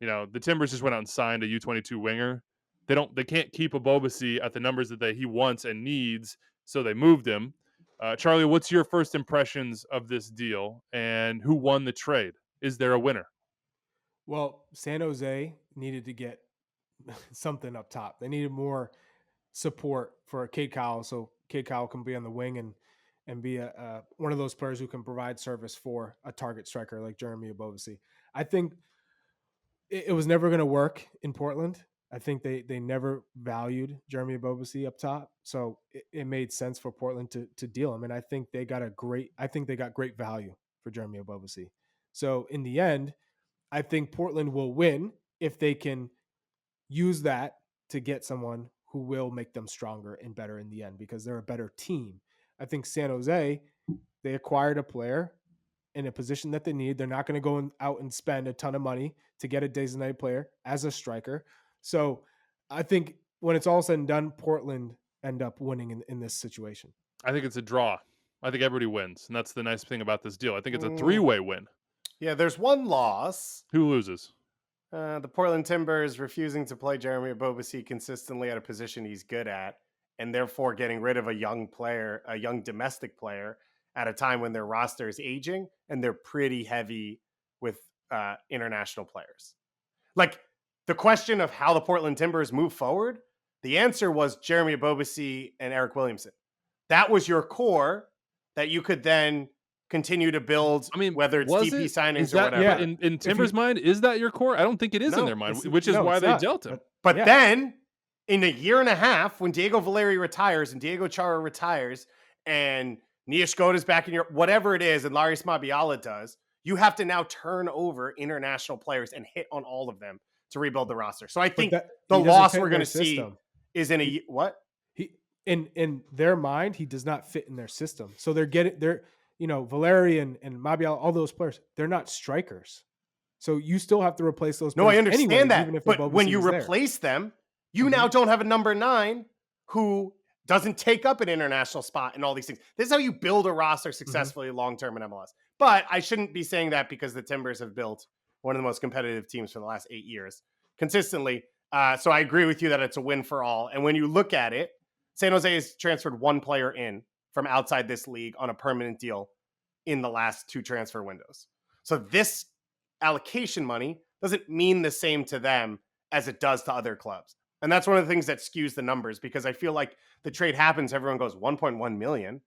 The Timbers just went out and signed a U22 winger. They can't keep Abobasi at the numbers that he wants and needs, so they moved him. Charlie, what's your first impressions of this deal, and who won the trade? Is there a winner? Well, San Jose needed to get something up top. They needed more support for Cade Cowell, so Cade Cowell can be on the wing and be one of those players who can provide service for a target striker like Jeremy Abobasi. I think it was never going to work in Portland. I think they never valued Jeremy Abobasi up top, so it made sense for Portland to deal him. And I think they got great value for Jeremy Abobasi. So in the end, I think Portland will win if they can use that to get someone who will make them stronger and better in the end because they're a better team. I think San Jose, they acquired a player in a position that they need. They're not going to go out and spend a ton of money to get a designated player as a striker. So I think when it's all said and done, Portland end up winning in this situation. I think it's a draw. I think everybody wins, and that's the nice thing about this deal. I think it's a 3-way win. Yeah, there's one loss. Who loses? The Portland Timbers refusing to play Jeremy Abobasi consistently at a position he's good at, and therefore getting rid of a young player, a young domestic player, at a time when their roster is aging and they're pretty heavy with international players. Like the question of how the Portland Timbers move forward, the answer was Jeremy Abobasi and Eric Williamson. That was your core that you could then continue to build. I mean, whether it's DP signings or whatever. Yeah. In Timbers' mind, is that your core? I don't think it is in their mind, which is why they dealt him. But then in a year and a half, when Diego Valeri retires and Diego Chara retires and Nia Skoda's back in your whatever it is, and Larius Mabiala does, you have to now turn over international players and hit on all of them to rebuild the roster. So I think the loss we're going to see is in a what? In their mind, he does not fit in their system. So Valeri and Mabiala, all those players, they're not strikers. So you still have to replace those players. No, I understand anyway, that. Even if but when you replace them, you now don't have a number 9 who doesn't take up an international spot and all these things. This is how you build a roster successfully long-term in MLS. But I shouldn't be saying that because the Timbers have built one of the most competitive teams for the last 8 years consistently. So I agree with you that it's a win for all. And when you look at it, San Jose has transferred one player in from outside this league on a permanent deal in the last 2 transfer windows. So this allocation money doesn't mean the same to them as it does to other clubs. And that's one of the things that skews the numbers because I feel like the trade happens, everyone goes 1.1 million.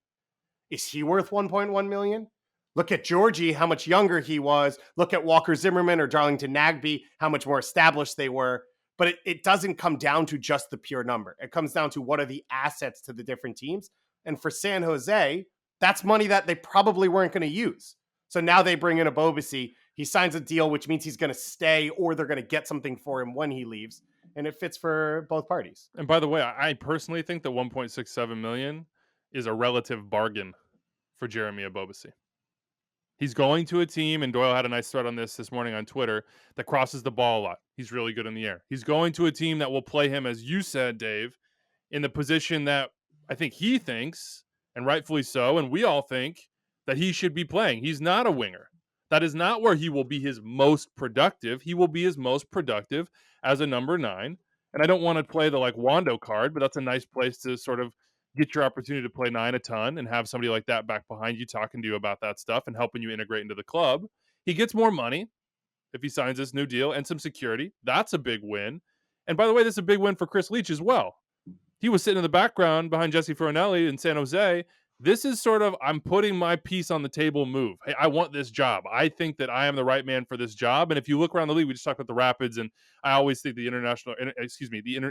Is he worth 1.1 million? Look at Georgie, how much younger he was. Look at Walker Zimmerman or Darlington Nagbe, how much more established they were. But it doesn't come down to just the pure number. It comes down to what are the assets to the different teams. And for San Jose, that's money that they probably weren't going to use. So now they bring in Abobasi. He signs a deal, which means he's going to stay or they're going to get something for him when he leaves. And it fits for both parties. And by the way, I personally think that 1.67 million is a relative bargain for Jeremy Abobasi. He's going to a team, and Doyle had a nice thread on this morning on Twitter, that crosses the ball a lot. He's really good in the air. He's going to a team that will play him, as you said, Dave, in the position that I think he thinks, and rightfully so, and we all think, that he should be playing. He's not a winger. That is not where he will be his most productive. He will be his most productive as a number 9. And I don't want to play the Wando card, but that's a nice place to sort of get your opportunity to play 9 a ton and have somebody like that back behind you talking to you about that stuff and helping you integrate into the club. He gets more money if he signs this new deal and some security. That's a big win. And by the way, this is a big win for Chris Leach as well. He was sitting in the background behind Jesse Furinelli in San Jose. This is sort of, I'm putting my piece on the table move. Hey, I want this job. I think that I am the right man for this job. And if you look around the league, we just talked about the Rapids, and I always think the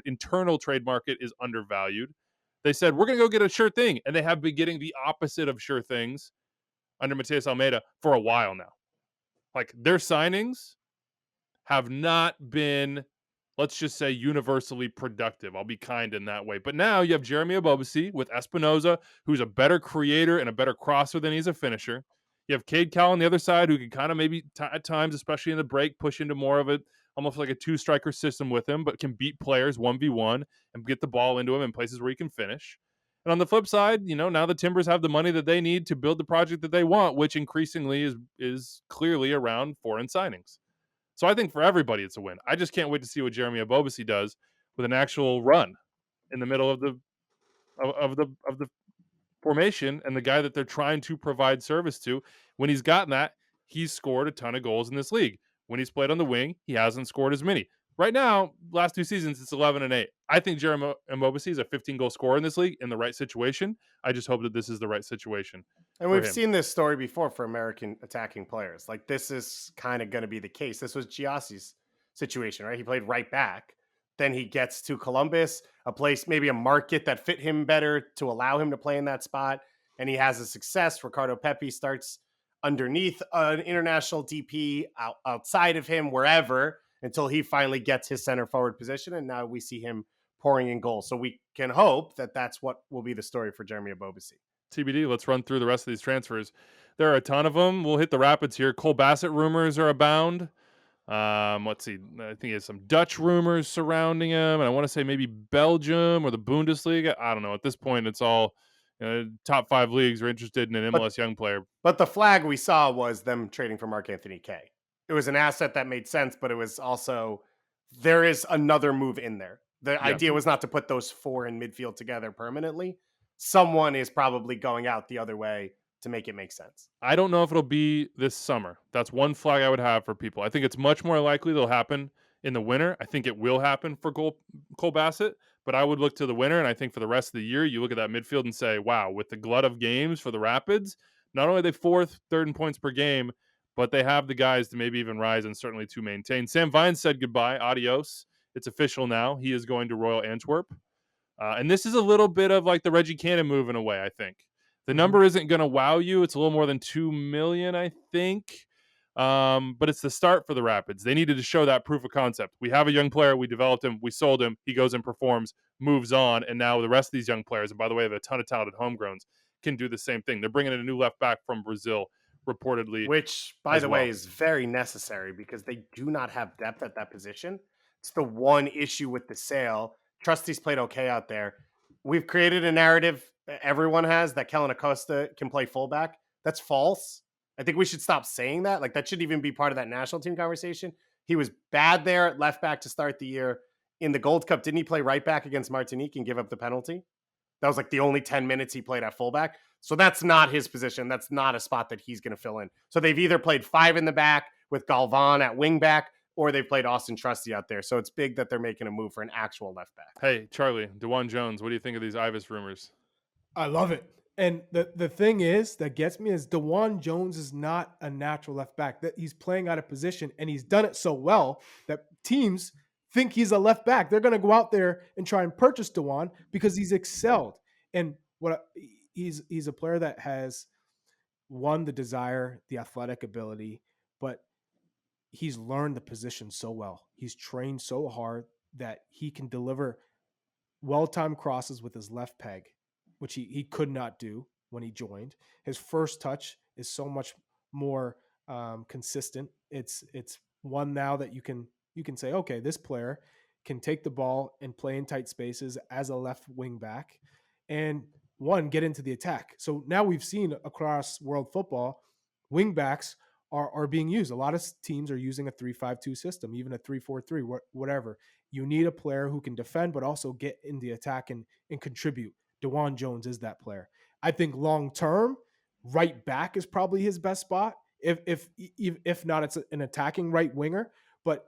internal trade market is undervalued. They said, we're going to go get a sure thing. And they have been getting the opposite of sure things under Matias Almeida for a while now. Their signings have not been, let's just say, universally productive. I'll be kind in that way. But now you have Jeremy Abobasi with Espinoza, who's a better creator and a better crosser than he's a finisher. You have Cade Cowell on the other side, who can kind of maybe at times, especially in the break, push into more of it, almost like a 2-striker system with him, but can beat players 1v1 and get the ball into him in places where he can finish. And on the flip side, now the Timbers have the money that they need to build the project that they want, which increasingly is clearly around foreign signings. So I think for everybody, it's a win. I just can't wait to see what Jeremy Ebobisse does with an actual run in the middle of the formation, and the guy that they're trying to provide service to. When he's gotten that, he's scored a ton of goals in this league. When he's played on the wing, he hasn't scored as many. Right now, last 2 seasons, it's 11-8. I think Jeremy Mbobisi is a 15-goal scorer in this league in the right situation. I just hope that this is the right situation And for we've him. seen this story before for American attacking players. Like, this is kind of going to be the case. This was Giassi's situation, right? He played right back. Then he gets to Columbus, a place, maybe a market that fit him better to allow him to play in that spot. And he has a success. Ricardo Pepi starts underneath an international DP outside of him, wherever, until he finally gets his center forward position. And now we see him pouring in goals. So we can hope that that's what will be the story for Jeremy Ebobisse. TBD, let's run through the rest of these transfers. There are a ton of them. We'll hit the Rapids here. Cole Bassett rumors are abound. Let's see. I think he has some Dutch rumors surrounding him, and I want to say maybe Belgium or the Bundesliga. I don't know. At this point, it's all top 5 leagues are interested in an MLS young player. But the flag we saw was them trading for Mark Anthony Kaye. It was an asset that made sense, but it was also, there is another move in there. The idea was not to put those 4 in midfield together permanently. Someone is probably going out the other way to make it make sense. I don't know if it'll be this summer. That's one flag I would have for people. I think it's much more likely it'll happen in the winter. I think it will happen for Cole Bassett, but I would look to the winter, and I think for the rest of the year, you look at that midfield and say, wow, with the glut of games for the Rapids, not only are they 4th, 3rd in points per game, but they have the guys to maybe even rise and certainly to maintain. Sam Vines said goodbye, adios. It's official now. He is going to Royal Antwerp. And this is a little bit of like the Reggie Cannon move in a way, I think. The number isn't going to wow you. It's a little more than 2 million, I think. But it's the start for the Rapids. They needed to show that proof of concept. We have a young player. We developed him. We sold him. He goes and performs, moves on. And now the rest of these young players, and by the way, they have a ton of talented homegrowns, can do the same thing. They're bringing in a new left back from Brazil, reportedly. Which, by the way, is very necessary because they do not have depth at that position. It's the one issue with the sale. Trusty's played okay out there. We've created a narrative that everyone has that Kellen Acosta can play fullback. That's false. I think we should stop saying that. Like, that shouldn't even be part of that national team conversation. He was bad there at left back to start the year. In the Gold Cup, didn't he play right back against Martinique and give up the penalty? That was like the only 10 minutes he played at fullback. So that's not his position. That's not a spot that he's going to fill in. So they've either played 5 in the back with Galvan at wing back, or they played Austin Trusty out there. So it's big that they're making a move for an actual left back. Hey, Charlie, DeJuan Jones, what do you think of these Ivis rumors? I love it. And the thing is that gets me is DeJuan Jones is not a natural left back. That he's playing out of position, and he's done it so well that teams think he's a left back. They're going to go out there and try and purchase DeJuan because he's excelled. And he's a player that has won the desire, the athletic ability, but he's learned the position so well. He's trained so hard that he can deliver well-timed crosses with his left peg, which he could not do when he joined. His first touch is so much more consistent. It's one now that you can say, okay, this player can take the ball and play in tight spaces as a left wing back and get into the attack. So now we've seen across world football, wing backs are being used. A lot of teams are using a 3-5-2 system, even a 3-4-3, whatever. You need a player who can defend, but also get in the attack and contribute. DeJuan Jones is that player. I think long-term, right back is probably his best spot. If not, it's an attacking right winger, but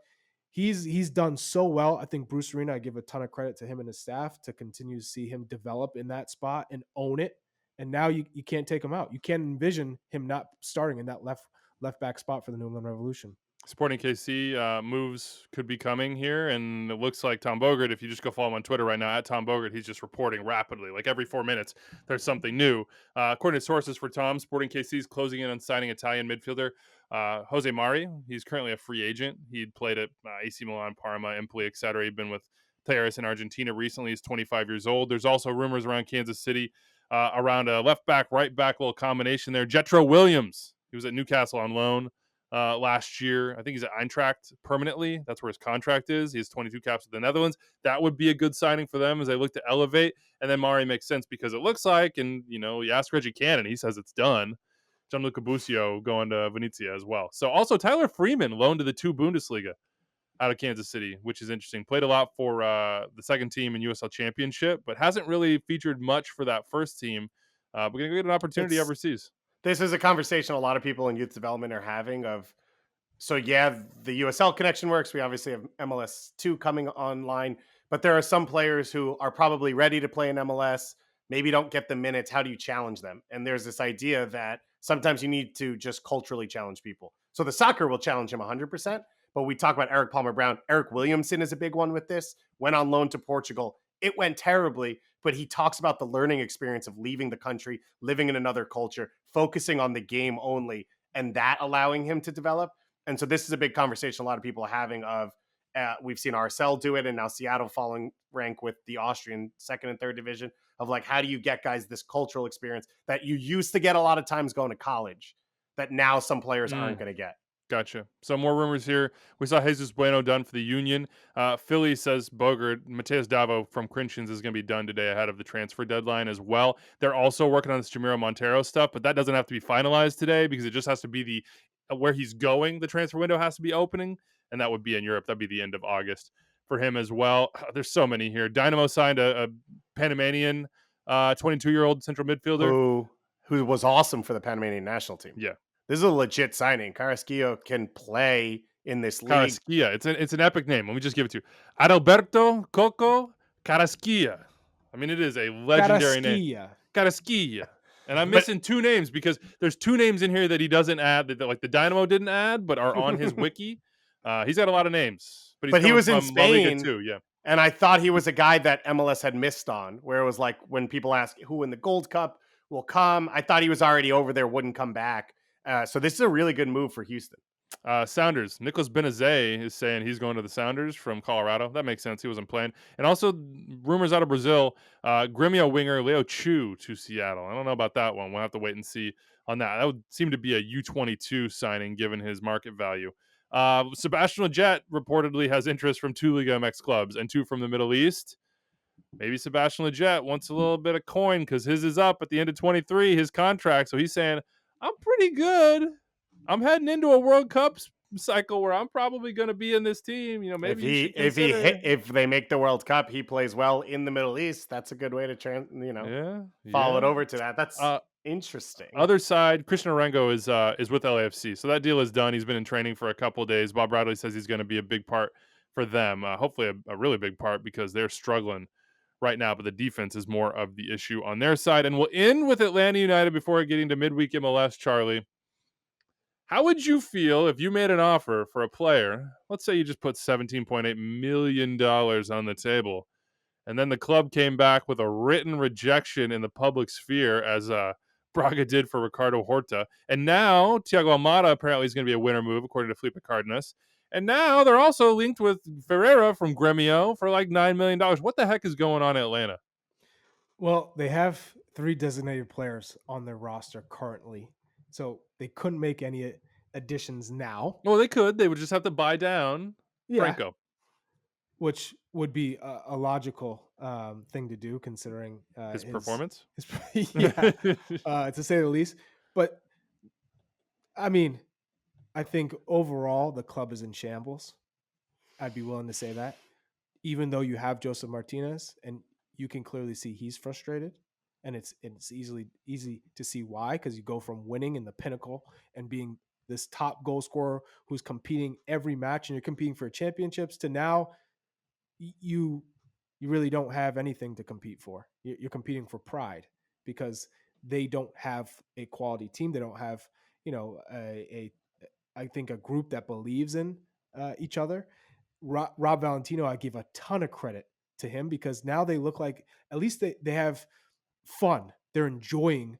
he's done so well. I think Bruce Arena, I give a ton of credit to him and his staff to continue to see him develop in that spot and own it. And now you can't take him out. You can't envision him not starting in that left back spot for the New England Revolution. Sporting KC moves could be coming here, and it looks like Tom Bogert, if you just go follow him on Twitter right now, at Tom Bogert, he's just reporting rapidly. Like every 4 minutes, there's something new. According to sources for Tom, Sporting KC is closing in on signing Italian midfielder Jose Mari. He's currently a free agent. He'd played at AC Milan, Parma, Empoli, etc. He'd been with Talleres in Argentina recently. He's 25 years old. There's also rumors around Kansas City around a left back, right back little combination there. Jetro Williams, he was at Newcastle on loan last year. I think he's at Eintracht permanently. That's where his contract is. He has 22 caps with the Netherlands. That would be a good signing for them as they look to elevate. And then Mari makes sense because it looks like, and you ask Reggie Cannon, he says it's done. Gianluca Busio going to Venezia as well. So also Tyler Freeman loaned to the 2 Bundesliga out of Kansas City, which is interesting. Played a lot for the second team in USL Championship, but hasn't really featured much for that first team. We're going to get an opportunity overseas. This is a conversation a lot of people in youth development are having of, so yeah, the USL connection works. We obviously have MLS 2 coming online, but there are some players who are probably ready to play in MLS, maybe don't get the minutes. How do you challenge them? And there's this idea that sometimes you need to just culturally challenge people. So the soccer will challenge him 100%, but we talk about Eric Palmer Brown. Eric Williamson is a big one with this. Went on loan to Portugal. It went terribly, but he talks about the learning experience of leaving the country, living in another culture, focusing on the game only, and that allowing him to develop. And so this is a big conversation a lot of people are having of, we've seen RSL do it, and now Seattle falling rank with the Austrian second and third division, of like, how do you get guys this cultural experience that you used to get a lot of times going to college that now some players aren't going to get? Gotcha. So more rumors here. We saw Jesus Bueno done for the Union. Philly says Bogart, Mateus Davo from Corinthians is going to be done today ahead of the transfer deadline as well. They're also working on this Jamiro Montero stuff, but that doesn't have to be finalized today because it just has to be the where he's going. The transfer window has to be opening, and that would be in Europe. That'd be the end of August for him as well. There's so many here. Dynamo signed a Panamanian 22-year-old central midfielder who was awesome for the Panamanian national team. Yeah. This is a legit signing. Carrasquillo can play in this league. Carrasquilla. It's an epic name. Let me just give it to you. Adalberto Coco Carrasquilla. I mean, it is a legendary name. Carrasquilla. And I'm missing 2 names because there's 2 names in here that he doesn't add, that like the Dynamo didn't add, but are on his wiki. He's got a lot of names. But he was in Spain too, yeah. And I thought he was a guy that MLS had missed on, where it was like when people ask who in the Gold Cup will come, I thought he was already over there, wouldn't come back. So this is a really good move for Houston. Sounders. Nicholas Benazet is saying he's going to the Sounders from Colorado. That makes sense. He wasn't playing. And also rumors out of Brazil, Grêmio winger Leo Chu to Seattle. I don't know about that one. We'll have to wait and see on that. That would seem to be a U22 signing given his market value. Sebastian Lletget reportedly has interest from 2 Liga MX clubs and 2 from the Middle East. Maybe Sebastian Lletget wants a little bit of coin because his is up at the end of 23, his contract. So he's saying, I'm pretty good. I'm heading into a World Cup cycle where I'm probably going to be in this team. You know, maybe if they make the World Cup, he plays well in the Middle East. That's a good way to follow it over to that. That's interesting. Other side, Christian Orengo is with LAFC, so that deal is done. He's been in training for a couple of days. Bob Bradley says he's going to be a big part for them. Hopefully, a really big part because they're struggling right now, but the defense is more of the issue on their side. And we'll end with Atlanta United before getting to midweek MLS. Charlie, how would you feel if you made an offer for a player? Let's say you just put $17.8 million on the table, and then the club came back with a written rejection in the public sphere, as Braga did for Ricardo Horta. And now Thiago Almada apparently is going to be a winner move, according to Felipe Cardenas. And now they're also linked with Ferreira from Grêmio for like $9 million. What the heck is going on in Atlanta? Well, they have 3 designated players on their roster currently, so they couldn't make any additions now. Well, they could. They would just have to buy down Franco. Which would be a logical thing to do considering his performance. To say the least. But, I mean, I think overall the club is in shambles. I'd be willing to say that. Even though you have Joseph Martinez, and you can clearly see he's frustrated, and it's easy to see why, because you go from winning in the pinnacle and being this top goal scorer who's competing every match and you're competing for championships to now you really don't have anything to compete for. You're competing for pride because they don't have a quality team. They don't have, I think a group that believes in each other. Rob Valentino, I give a ton of credit to him because now they look like at least they have fun. They're enjoying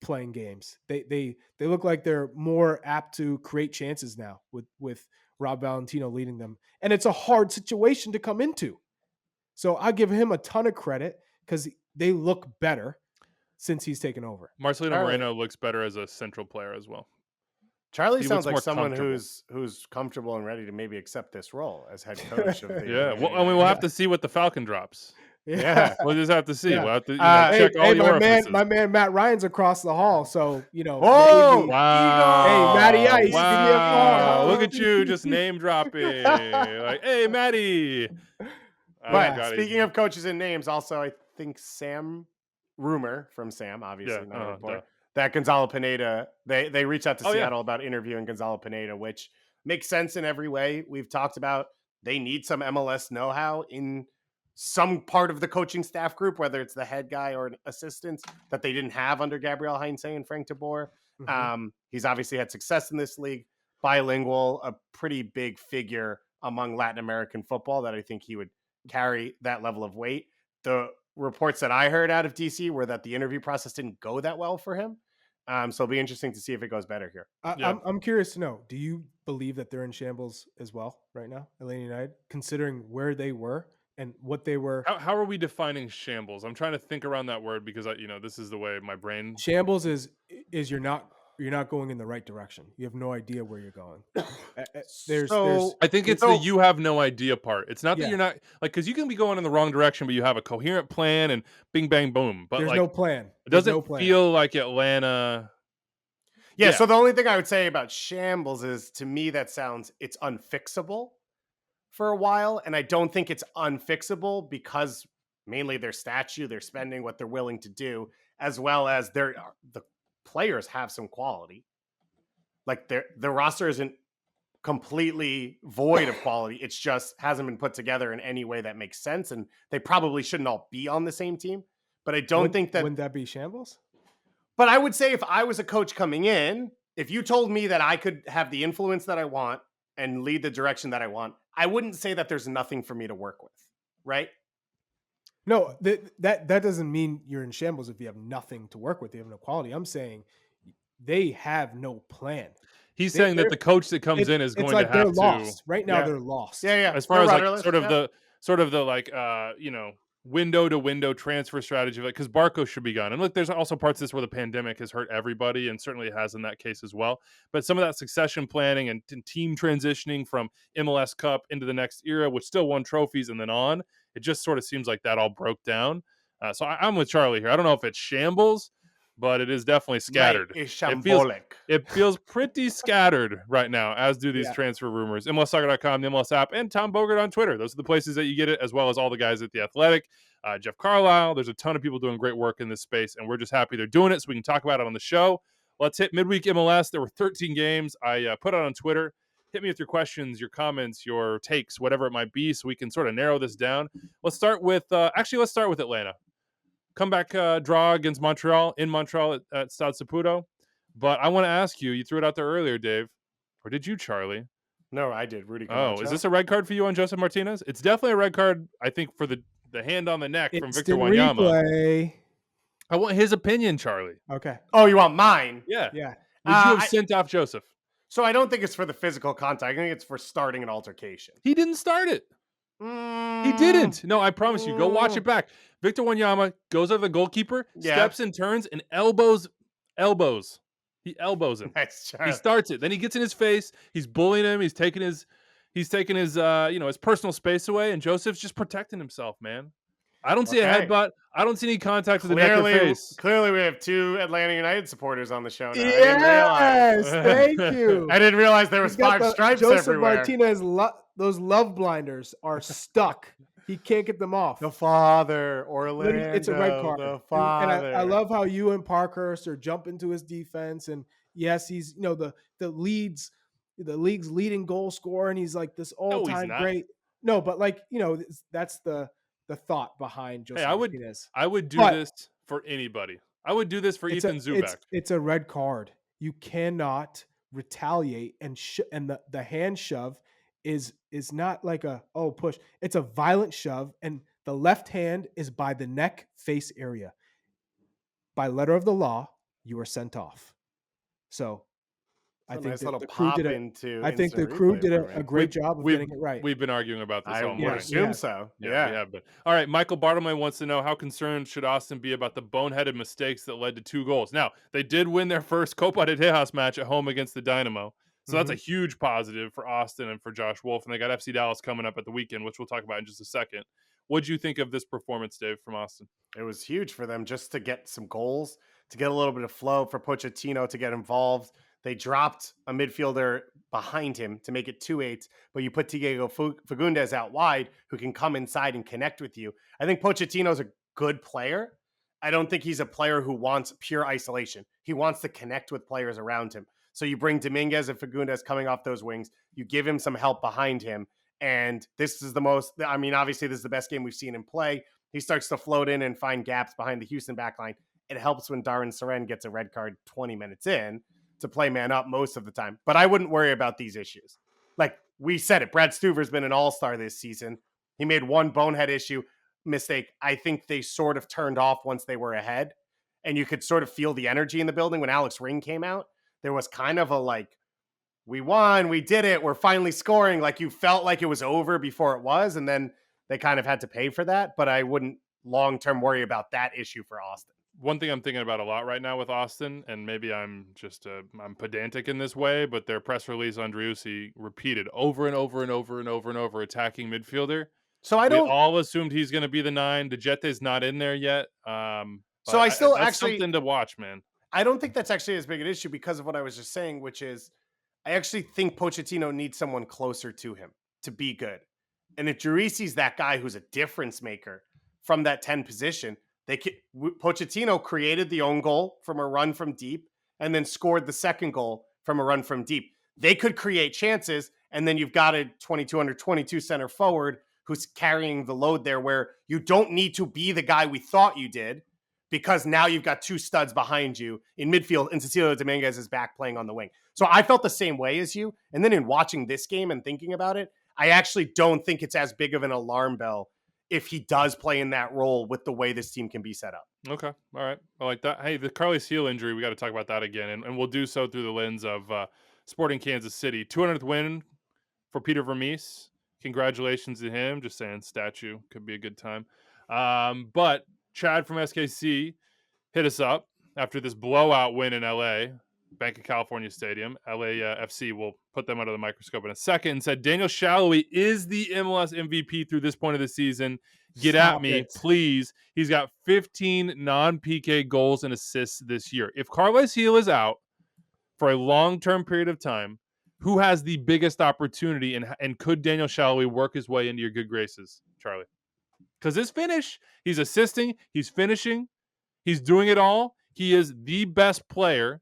playing games. They look like they're more apt to create chances now with Rob Valentino leading them. And it's a hard situation to come into. So I give him a ton of credit because they look better since he's taken over. Marcelino Moreno looks better as a central player as well. Charlie sounds like someone who's comfortable and ready to maybe accept this role as head coach of the well, I mean, we'll have to see what the Falcon drops. Yeah. We'll just have to see. Yeah. We'll have to Hey, check all the my orifices. man Matt Ryan's across the hall, so Oh, maybe. Wow. Hey, Matty Ice, Eagles! give me a Wow. Look call. at you just name dropping. Like, hey, Maddie. Oh, But Yeah. God, speaking of coaches and names, also I think rumor from Sam, obviously not a report, duh. that Gonzalo Pineda, they reached out to Oh, yeah. Seattle about interviewing Gonzalo Pineda, which makes sense in every way. We've talked about they need some MLS know-how in some part of the coaching staff group, whether it's the head guy or an assistant that they didn't have under Gabriel Heinze and Frank de Boer. He's obviously had success in this league, bilingual, a pretty big figure among Latin American football that I think he would carry that level of weight. The reports that I heard out of DC were that the interview process didn't go that well for him. So it'll be interesting to see if it goes better here. I'm curious to know, do you believe that they're in shambles as well right now, Atlanta United, considering where they were and what they were? How are we defining shambles? I'm trying to think around that word because this is the way my brain. Shambles is you're not going in the right direction. You have no idea where you're going. There's I think it's the you have no idea part. It's not that you're not because you can be going in the wrong direction, but you have a coherent plan and bing bang boom. But there's no plan. It doesn't feel like Atlanta. Yeah. So the only thing I would say about shambles is, to me, that sounds it's unfixable for a while, and I don't think it's unfixable because mainly their statue, their spending, what they're willing to do, as well as the players have some quality. Like the roster isn't completely void of quality. It's just hasn't been put together in any way that makes sense, and they probably shouldn't all be on the same team. But I don't think that. Wouldn't that be shambles? But I would say if I was a coach coming in, if you told me that I could have the influence that I want and lead the direction that I want, I wouldn't say that there's nothing for me to work with, right? No, that doesn't mean you're in shambles if you have nothing to work with. You have no quality. I'm saying they have no plan. He's saying that the coach that comes in is going to have they're to. Lost. Right now, they're lost. Yeah. As far as like sort of the window to window transfer strategy, because Barco should be gone. And look, there's also parts of this where the pandemic has hurt everybody, and certainly it has in that case as well. But some of that succession planning and team transitioning from MLS Cup into the next era, which still won trophies and then on, it just sort of seems like that all broke down. So I'm with Charlie here. I don't know if it's shambles, but it is definitely scattered. It feels pretty scattered right now, as do these transfer rumors. MLSsoccer.com, the MLS app, and Tom Bogert on Twitter. Those are the places that you get it, as well as all the guys at The Athletic. Jeff Carlisle. There's a ton of people doing great work in this space, and we're just happy they're doing it so we can talk about it on the show. Let's hit midweek MLS. There were 13 games. I put it on Twitter. Hit me with your questions, your comments, your takes, whatever it might be, so we can sort of narrow this down. Let's start with Atlanta. Comeback draw against Montreal in Montreal at Stade Saputo. But I want to ask you, you threw it out there earlier, Dave, or did you, Charlie? No, I did. Rudy. Is this a red card for you on Joseph Martinez? It's definitely a red card, I think, for the hand on the neck from Victor Wanyama. Replay. I want his opinion, Charlie. Okay. Oh, you want mine? Yeah. Yeah. Would you have sent off Joseph? So I don't think it's for the physical contact. I think it's for starting an altercation. He didn't start it. He didn't. No, I promise you. Go watch it back. Victor Wanyama goes over the goalkeeper, steps and turns, and elbows. He elbows him. He starts it. Then he gets in his face. He's bullying him. He's taking his his personal space away, and Joseph's just protecting himself, man. I don't see a headbutt. I don't see any contact with the neck or face. Clearly, we have two Atlanta United supporters on the show now. Yes, thank you. I didn't realize there was 5 stripes Joseph everywhere. Martinez, those love blinders are stuck. He can't get them off. The father, Orlando. It's a red card. The father. And I love how you and Parkhurst are jumping to his defense. And yes, he's the league's leading goal scorer, and he's like this all-time great. No, but that's the thought behind Joseph Martinez. I would do this for anybody. I would do this for Ethan Zubak. It's a red card. You cannot retaliate, and the hand shove is not like a push. It's a violent shove, and the left hand is by the neck face area. By letter of the law, you are sent off. So I think the crew did a great job of getting it right. We've been arguing about this all morning. I assume so. Yeah, we have been. All right, Michael Bartlemay wants to know, how concerned should Austin be about the boneheaded mistakes that led to 2 goals? Now, they did win their first Copa de Tejas match at home against the Dynamo. So that's a huge positive for Austin and for Josh Wolf. And they got FC Dallas coming up at the weekend, which we'll talk about in just a second. What'd you think of this performance, Dave, from Austin? It was huge for them just to get some goals, to get a little bit of flow for Pochettino to get involved. They dropped a midfielder behind him to make it 2-8, but you put Diego Fagundes out wide who can come inside and connect with you. I think Pochettino's a good player. I don't think he's a player who wants pure isolation. He wants to connect with players around him. So you bring Dominguez and Fagundes coming off those wings. You give him some help behind him. And this is obviously this is the best game we've seen him play. He starts to float in and find gaps behind the Houston backline. It helps when Darren Seren gets a red card 20 minutes in to play man up most of the time. But I wouldn't worry about these issues. Like we said it, Brad Stuver's been an all-star this season. He made one bonehead mistake. I think they sort of turned off once they were ahead. And you could sort of feel the energy in the building when Alex Ring came out. There was kind of a like, we won, we did it, we're finally scoring. Like you felt like it was over before it was. And then they kind of had to pay for that. But I wouldn't long-term worry about that issue for Austin. One thing I'm thinking about a lot right now with Austin, and maybe I'm just I'm pedantic in this way, but their press release on Driussi repeated over and over and over and over and over attacking midfielder. So we all assumed he's going to be the 9. De Jette's not in there yet. So that's something to watch, man. I don't think that's actually as big an issue because of what I was just saying, which is I actually think Pochettino needs someone closer to him to be good. And if Driussi's that guy who's a difference maker from that 10 position, Pochettino created the own goal from a run from deep and then scored the second goal from a run from deep. They could create chances, and then you've got a 22 center forward who's carrying the load there where you don't need to be the guy we thought you did because now you've got 2 studs behind you in midfield and Cecilio Dominguez is back playing on the wing. So I felt the same way as you. And then in watching this game and thinking about it, I actually don't think it's as big of an alarm bell if he does play in that role with the way this team can be set up. Okay. All right. I like that. Hey, the Carles heel injury, we got to talk about that again. And we'll do so through the lens of Sporting Kansas City. 200th win for Peter Vermees. Congratulations to him. Just saying, statue could be a good time. But Chad from SKC hit us up after this blowout win in LA, Bank of California Stadium. LAFC will put them under the microscope in a second and said Daniel Shalhoub is the MLS MVP through this point of the season. Get Stop at me, it. please. He's got 15 non-PK goals and assists this year. If Carles Gil is out for a long-term period of time, who has the biggest opportunity and could Daniel Shalhoub work his way into your good graces, Charlie? Because his finish, he's assisting, he's finishing, he's doing it all. He is the best player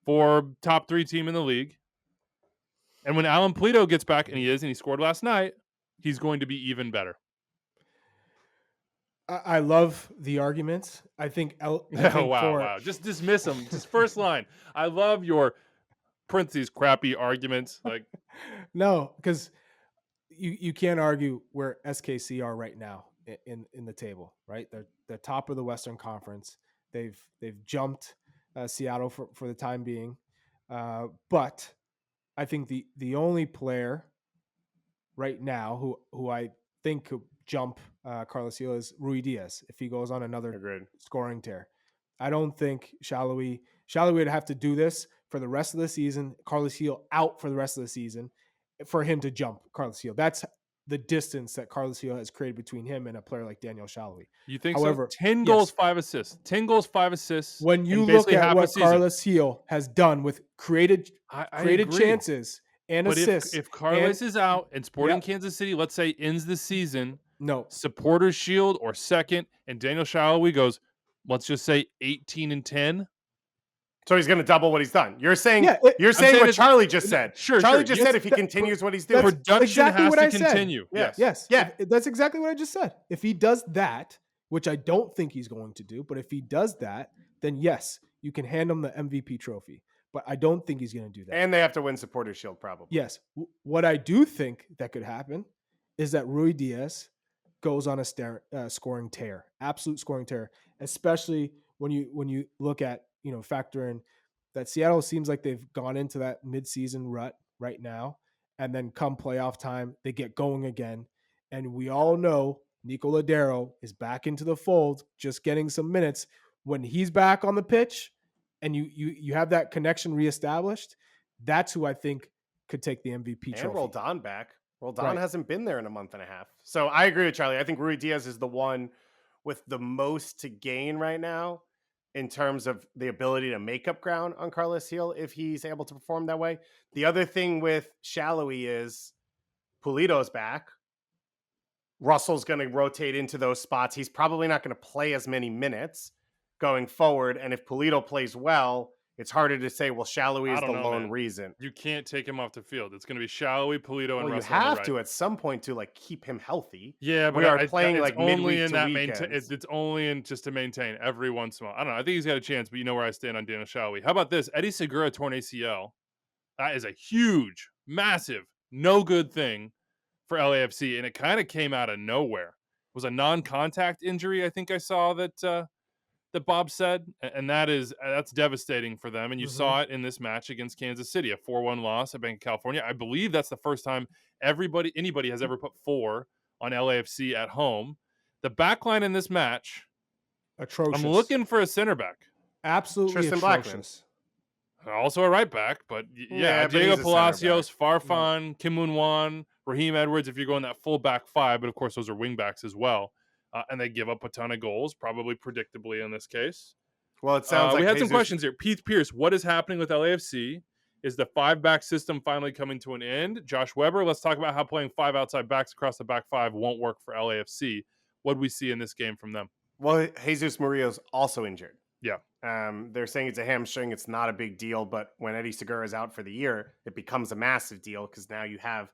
for top 3 team in the league. And when Alan Polito gets back, and he scored last night, he's going to be even better. I love the arguments. I think wow. Just dismiss them. Just first line. I love your parentheses crappy arguments. Like no, because you can't argue where SKC are right now in the table, right? They're top of the Western Conference. They've jumped Seattle for the time being. But I think the only player right now who I think could jump Carlos Gil is Rui Diaz if he goes on another scoring tear. I don't think Shalhoub would have to do this for the rest of the season. Carlos Gil out for the rest of the season for him to jump Carlos Gil. That's the distance that Carlos Gil has created between him and a player like Daniel Shalhoub. You think so? 10 goals, 5 assists. 10 goals, 5 assists. When you look at what Carlos Gil has done with created chances and assists. If Carlos is out and Sporting Kansas City, let's say, ends the season, no Supporters Shield or second, and Daniel Shalhoub goes, let's just say 18-10. So he's going to double what he's done. You're saying what Charlie just said. Charlie just said if he continues what he's doing, production has to continue. Yes. That's exactly what I just said. If he does that, which I don't think he's going to do, but if he does that, then yes, you can hand him the MVP trophy. But I don't think he's going to do that. And they have to win Supporters Shield probably. Yes. What I do think that could happen is that Rui Diaz goes on a scoring tear, absolute scoring tear, especially when you look at, factor in that Seattle seems like they've gone into that midseason rut right now. And then come playoff time, they get going again. And we all know Nico Ladero is back into the fold, just getting some minutes. When he's back on the pitch and you have that connection reestablished, that's who I think could take the MVP trophy. And Roldan back. Well, Don Right. hasn't been there in a month and a half. So I agree with Charlie. I think Rui Diaz is the one with the most to gain right now in terms of the ability to make up ground on Carlos Heel if he's able to perform that way. The other thing with Shallowy is Pulido's back. Russell's going to rotate into those spots. He's probably not going to play as many minutes going forward. And if Pulido plays well, it's harder to say, well, Shallowy I is don't the know, lone man. reason. You can't take him off the field. It's going to be Shallowy, Polito, and Well, you Russell on the have right. to at some point to like keep him healthy. Yeah, but we are I playing it's like only midweek in to that weekends. it's only in just to maintain every once in a while. I don't know. I think he's got a chance, but you know where I stand on Daniel Shalhoub. How about this? Eddie Segura torn ACL. That is a huge, massive, no good thing for LAFC, and it kind of came out of nowhere. It was a non-contact injury, I think I saw that Bob said, and that's devastating for them. And you saw it in this match against Kansas City, a 4-1 loss at Bank of California. I believe that's the first time anybody has ever put 4 on LAFC at home. The back line in this match, Atrocious. I'm looking for a center back. Absolutely Tristan atrocious. Also a right back, but Yeah, but Diego he's a center Palacios, back. Farfan, Kim Moon-Wan, Raheem Edwards, if you're going that full back 5, but of course those are wing backs as well. And they give up a ton of goals, probably predictably in this case. Well, it sounds like we had some Jesus- questions here. Pete Pierce, what is happening with LAFC? Is the 5-back system finally coming to an end? Josh Weber, let's talk about how playing 5 outside backs across the back 5 won't work for LAFC. What do we see in this game from them? Well, Jesus Murillo's also injured. Yeah. They're saying it's a hamstring. It's not a big deal, but when Eddie Segura is out for the year, it becomes a massive deal because now you have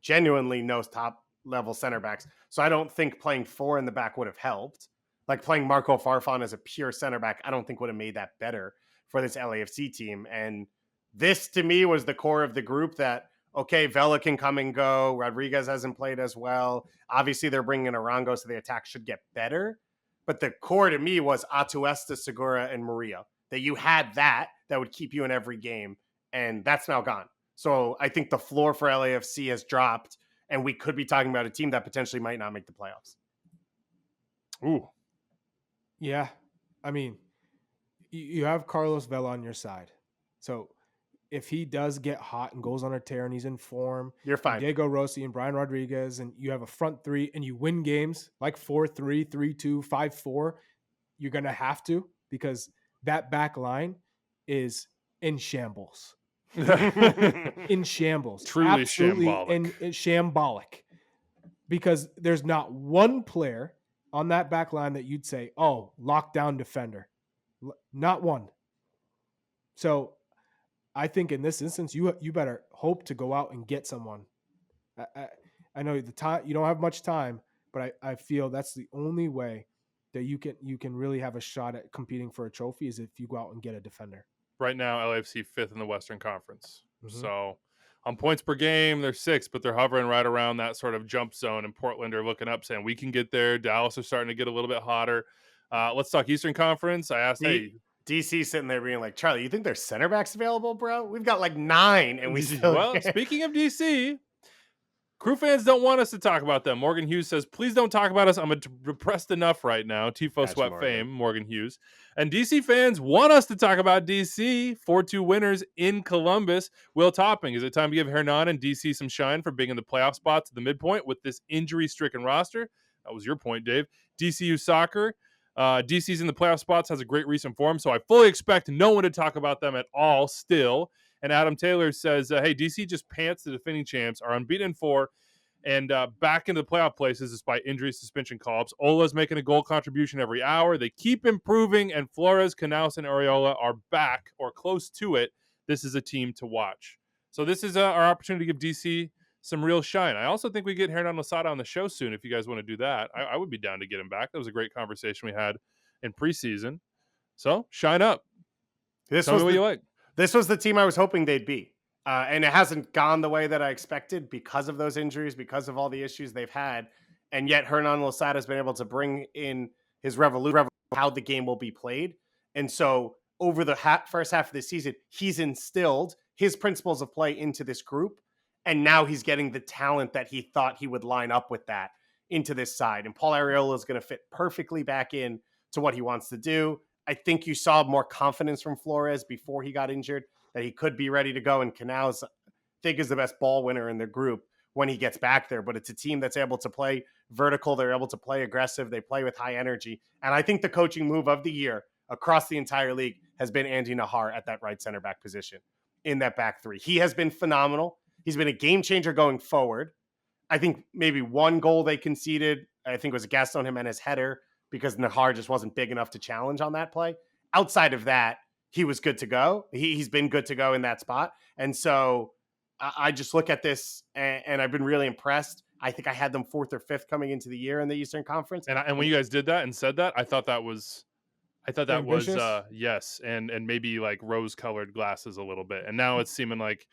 genuinely no top level center backs. So I don't think playing 4 in the back would have helped. Like playing Marco Farfan as a pure center back, I don't think would have made that better for this LAFC team. And this to me was the core of the group that, okay, Vela can come and go. Rodriguez hasn't played as well. Obviously they're bringing in Arango, so the attack should get better. But the core to me was Atuesta, Segura, and Murillo. That you had that would keep you in every game, and that's now gone. So I think the floor for LAFC has dropped, and we could be talking about a team that potentially might not make the playoffs. Ooh. Yeah. I mean, you have Carlos Vela on your side. So if he does get hot and goes on a tear and he's in form, you're fine. Diego Rossi and Brian Rodriguez, and you have a front 3 and you win games like 4-3, 3-2, 5-4, you're going to have to, because that back line is in shambles. In shambles. Truly absolutely shambolic. and shambolic. Because there's not one player on that back line that you'd say, oh, lockdown defender. Not one. So I think in this instance, you better hope to go out and get someone. I know the time, you don't have much time, but I feel that's the only way that you can really have a shot at competing for a trophy is if you go out and get a defender. Right now, LAFC 5th in the Western Conference. So on points per game, they're 6th, but they're hovering right around that sort of jump zone. And Portland are looking up, saying we can get there. Dallas are starting to get a little bit hotter. Let's talk Eastern Conference. I asked, DC sitting there being like, Charlie, you think there's center backs available, bro? We've got like 9, and we still. Well, speaking of DC, Crew fans don't want us to talk about them. Morgan Hughes says, please don't talk about us. I'm depressed enough right now. Tifo Sweat fame, Morgan Hughes. And DC fans want us to talk about DC. 4-2 winners in Columbus. Will Topping, is it time to give Hernan and DC some shine for being in the playoff spots at the midpoint with this injury-stricken roster? That was your point, Dave. DCU soccer. DC's in the playoff spots, has a great recent form, so I fully expect no one to talk about them at all still. And Adam Taylor says, hey, DC just pants the defending champs, are unbeaten in 4, and back into the playoff places despite injury, suspension call-ups. Ola's making a goal contribution every hour. They keep improving, and Flores, Canals, and Areola are back or close to it. This is a team to watch. So this is our opportunity to give DC some real shine. I also think we get Hernan Losada on the show soon if you guys want to do that. I would be down to get him back. That was a great conversation we had in preseason. So shine up. Tell me what you like. This was the team I was hoping they'd be. And it hasn't gone the way that I expected because of those injuries, because of all the issues they've had. And yet Hernan Losada has been able to bring in his revolution, how the game will be played. And so over the first half of the season, he's instilled his principles of play into this group. And now he's getting the talent that he thought he would line up with that into this side. And Paul Arriola is going to fit perfectly back in to what he wants to do. I think you saw more confidence from Flores before he got injured, that he could be ready to go. And Canals, I think, is the best ball winner in the group when he gets back there. But it's a team that's able to play vertical. They're able to play aggressive. They play with high energy. And I think the coaching move of the year across the entire league has been Andy Nahar at that right center back position in that back three. He has been phenomenal. He's been a game changer going forward. I think maybe one goal they conceded, I think, was a Gaston Jimenez header because Nahar just wasn't big enough to challenge on that play. Outside of that, he was good to go. He's been good to go in that spot. And so I just look at this and I've been really impressed. I think I had them 4th or 5th coming into the year in the Eastern Conference. And when you guys did that and said that, I thought that was Ambitious? yes, and maybe like rose-colored glasses a little bit. And now it's seeming like,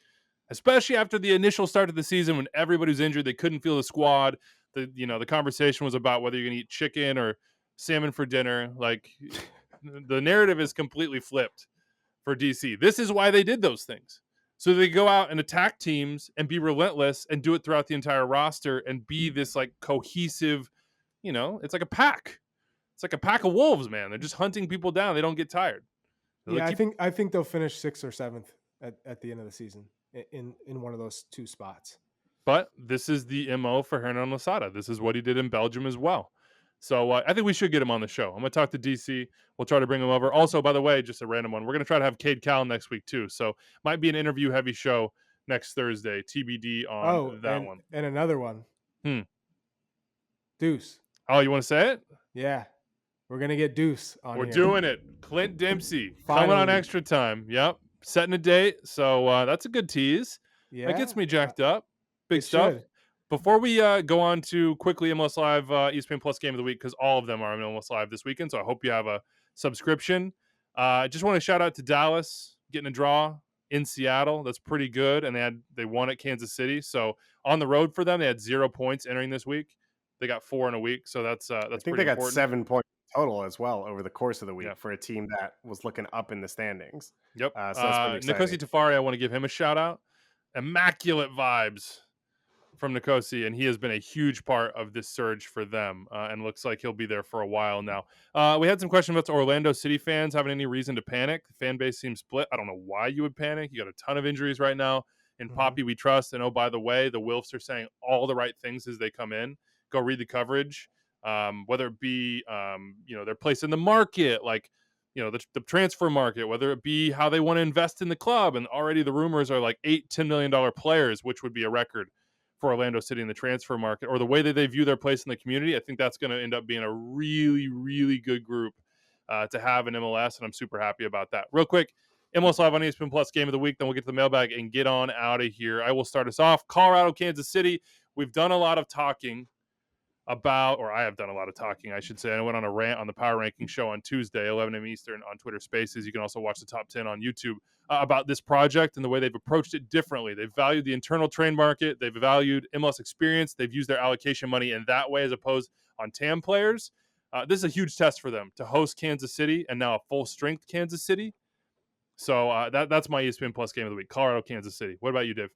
especially after the initial start of the season when everybody was injured, they couldn't feel the squad. The conversation was about whether you're going to eat chicken or salmon for dinner. Like the narrative is completely flipped for DC. This is why they did those things. So they go out and attack teams and be relentless and do it throughout the entire roster and be this like cohesive, it's like a pack. It's like a pack of wolves, man. They're just hunting people down. They don't get tired. Yeah, I think they'll finish 6th or 7th at the end of the season in one of those 2 spots. But this is the MO for Hernan Losada. This is what he did in Belgium as well. So I think we should get him on the show. I'm going to talk to DC. We'll try to bring him over. Also, by the way, just a random one. We're going to try to have Cade Cowell next week too. So might be an interview-heavy show next Thursday. TBD on that one. And another one. Deuce. Oh, you want to say it? Yeah. We're going to get Deuce on We're here. doing it. Clint Dempsey Finally. coming on extra time. Yep. Setting a date. So that's a good tease. Yeah. That gets me jacked up. Big It stuff. should. Before we go on to quickly MLS Live ESPN Plus Game of the Week, because all of them are on MLS Live this weekend, so I hope you have a subscription. I just want to shout out to Dallas getting a draw in Seattle. That's pretty good, and they won at Kansas City. So on the road for them, they had 0 points entering this week. They got 4 in a week, so that's I think pretty they got important. 7 points total as well over the course of the week Yeah. for a team that was looking up in the standings. Yep. So that's pretty Nkosi exciting. Tafari, I want to give him a shout out. Immaculate vibes from Nkosi, and he has been a huge part of this surge for them, and looks like he'll be there for a while now. We had some questions about the Orlando City fans having any reason to panic. The fan base seems split. I don't know why you would panic. You got a ton of injuries right now. In Poppy, we trust. And, oh, by the way, the Wilfs are saying all the right things as they come in. Go read the coverage, whether it be, their place in the market, like, the transfer market, whether it be how they want to invest in the club. And already the rumors are like $8-10 million players, which would be a record for Orlando City in the transfer market, or the way that they view their place in the community. I think that's going to end up being a really, really good group to have in MLS, and I'm super happy about that. Real quick, MLS Live on ESPN Plus Game of the Week, then we'll get to the mailbag and get on out of here. I will start us off. Colorado, Kansas City. We've done a lot of talking about, or I have done a lot of talking, I should say. I went on a rant on the Power Ranking show on Tuesday, 11 a.m. Eastern on Twitter Spaces. You can also watch the top 10 on YouTube about this project and the way they've approached it differently. They've valued the internal train market. They've valued MLS experience. They've used their allocation money in that way as opposed on TAM players. This is a huge test for them to host Kansas City and now a full-strength Kansas City. So that's my ESPN Plus Game of the Week, Colorado, Kansas City. What about you, Dave?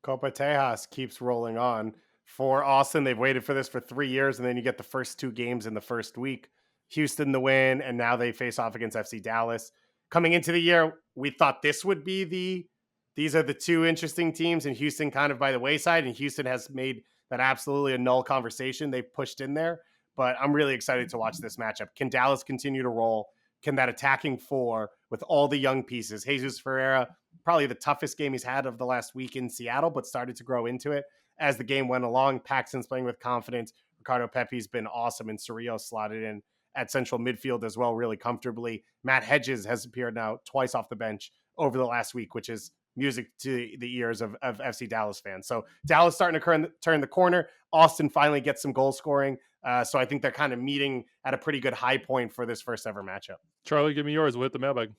Copa Tejas keeps rolling on. For Austin, they've waited for this for 3 years, and then you get the first 2 games in the first week. Houston the win, and now they face off against FC Dallas. Coming into the year, we thought this would be these are the 2 interesting teams, and Houston kind of by the wayside, and Houston has made that absolutely a null conversation they've pushed in there. But I'm really excited to watch this matchup. Can Dallas continue to roll? Can that attacking 4 with all the young pieces? Jesus Ferreira, probably the toughest game he's had of the last week in Seattle, but started to grow into it as the game went along. Paxton's playing with confidence. Ricardo Pepe's been awesome, and Cerrillo slotted in at central midfield as well, really comfortably. Matt Hedges has appeared now twice off the bench over the last week, which is music to the ears of FC Dallas fans. So Dallas starting to turn the corner. Austin finally gets some goal scoring. So I think they're kind of meeting at a pretty good high point for this first ever matchup. Charlie, give me yours. We'll hit the mailbag.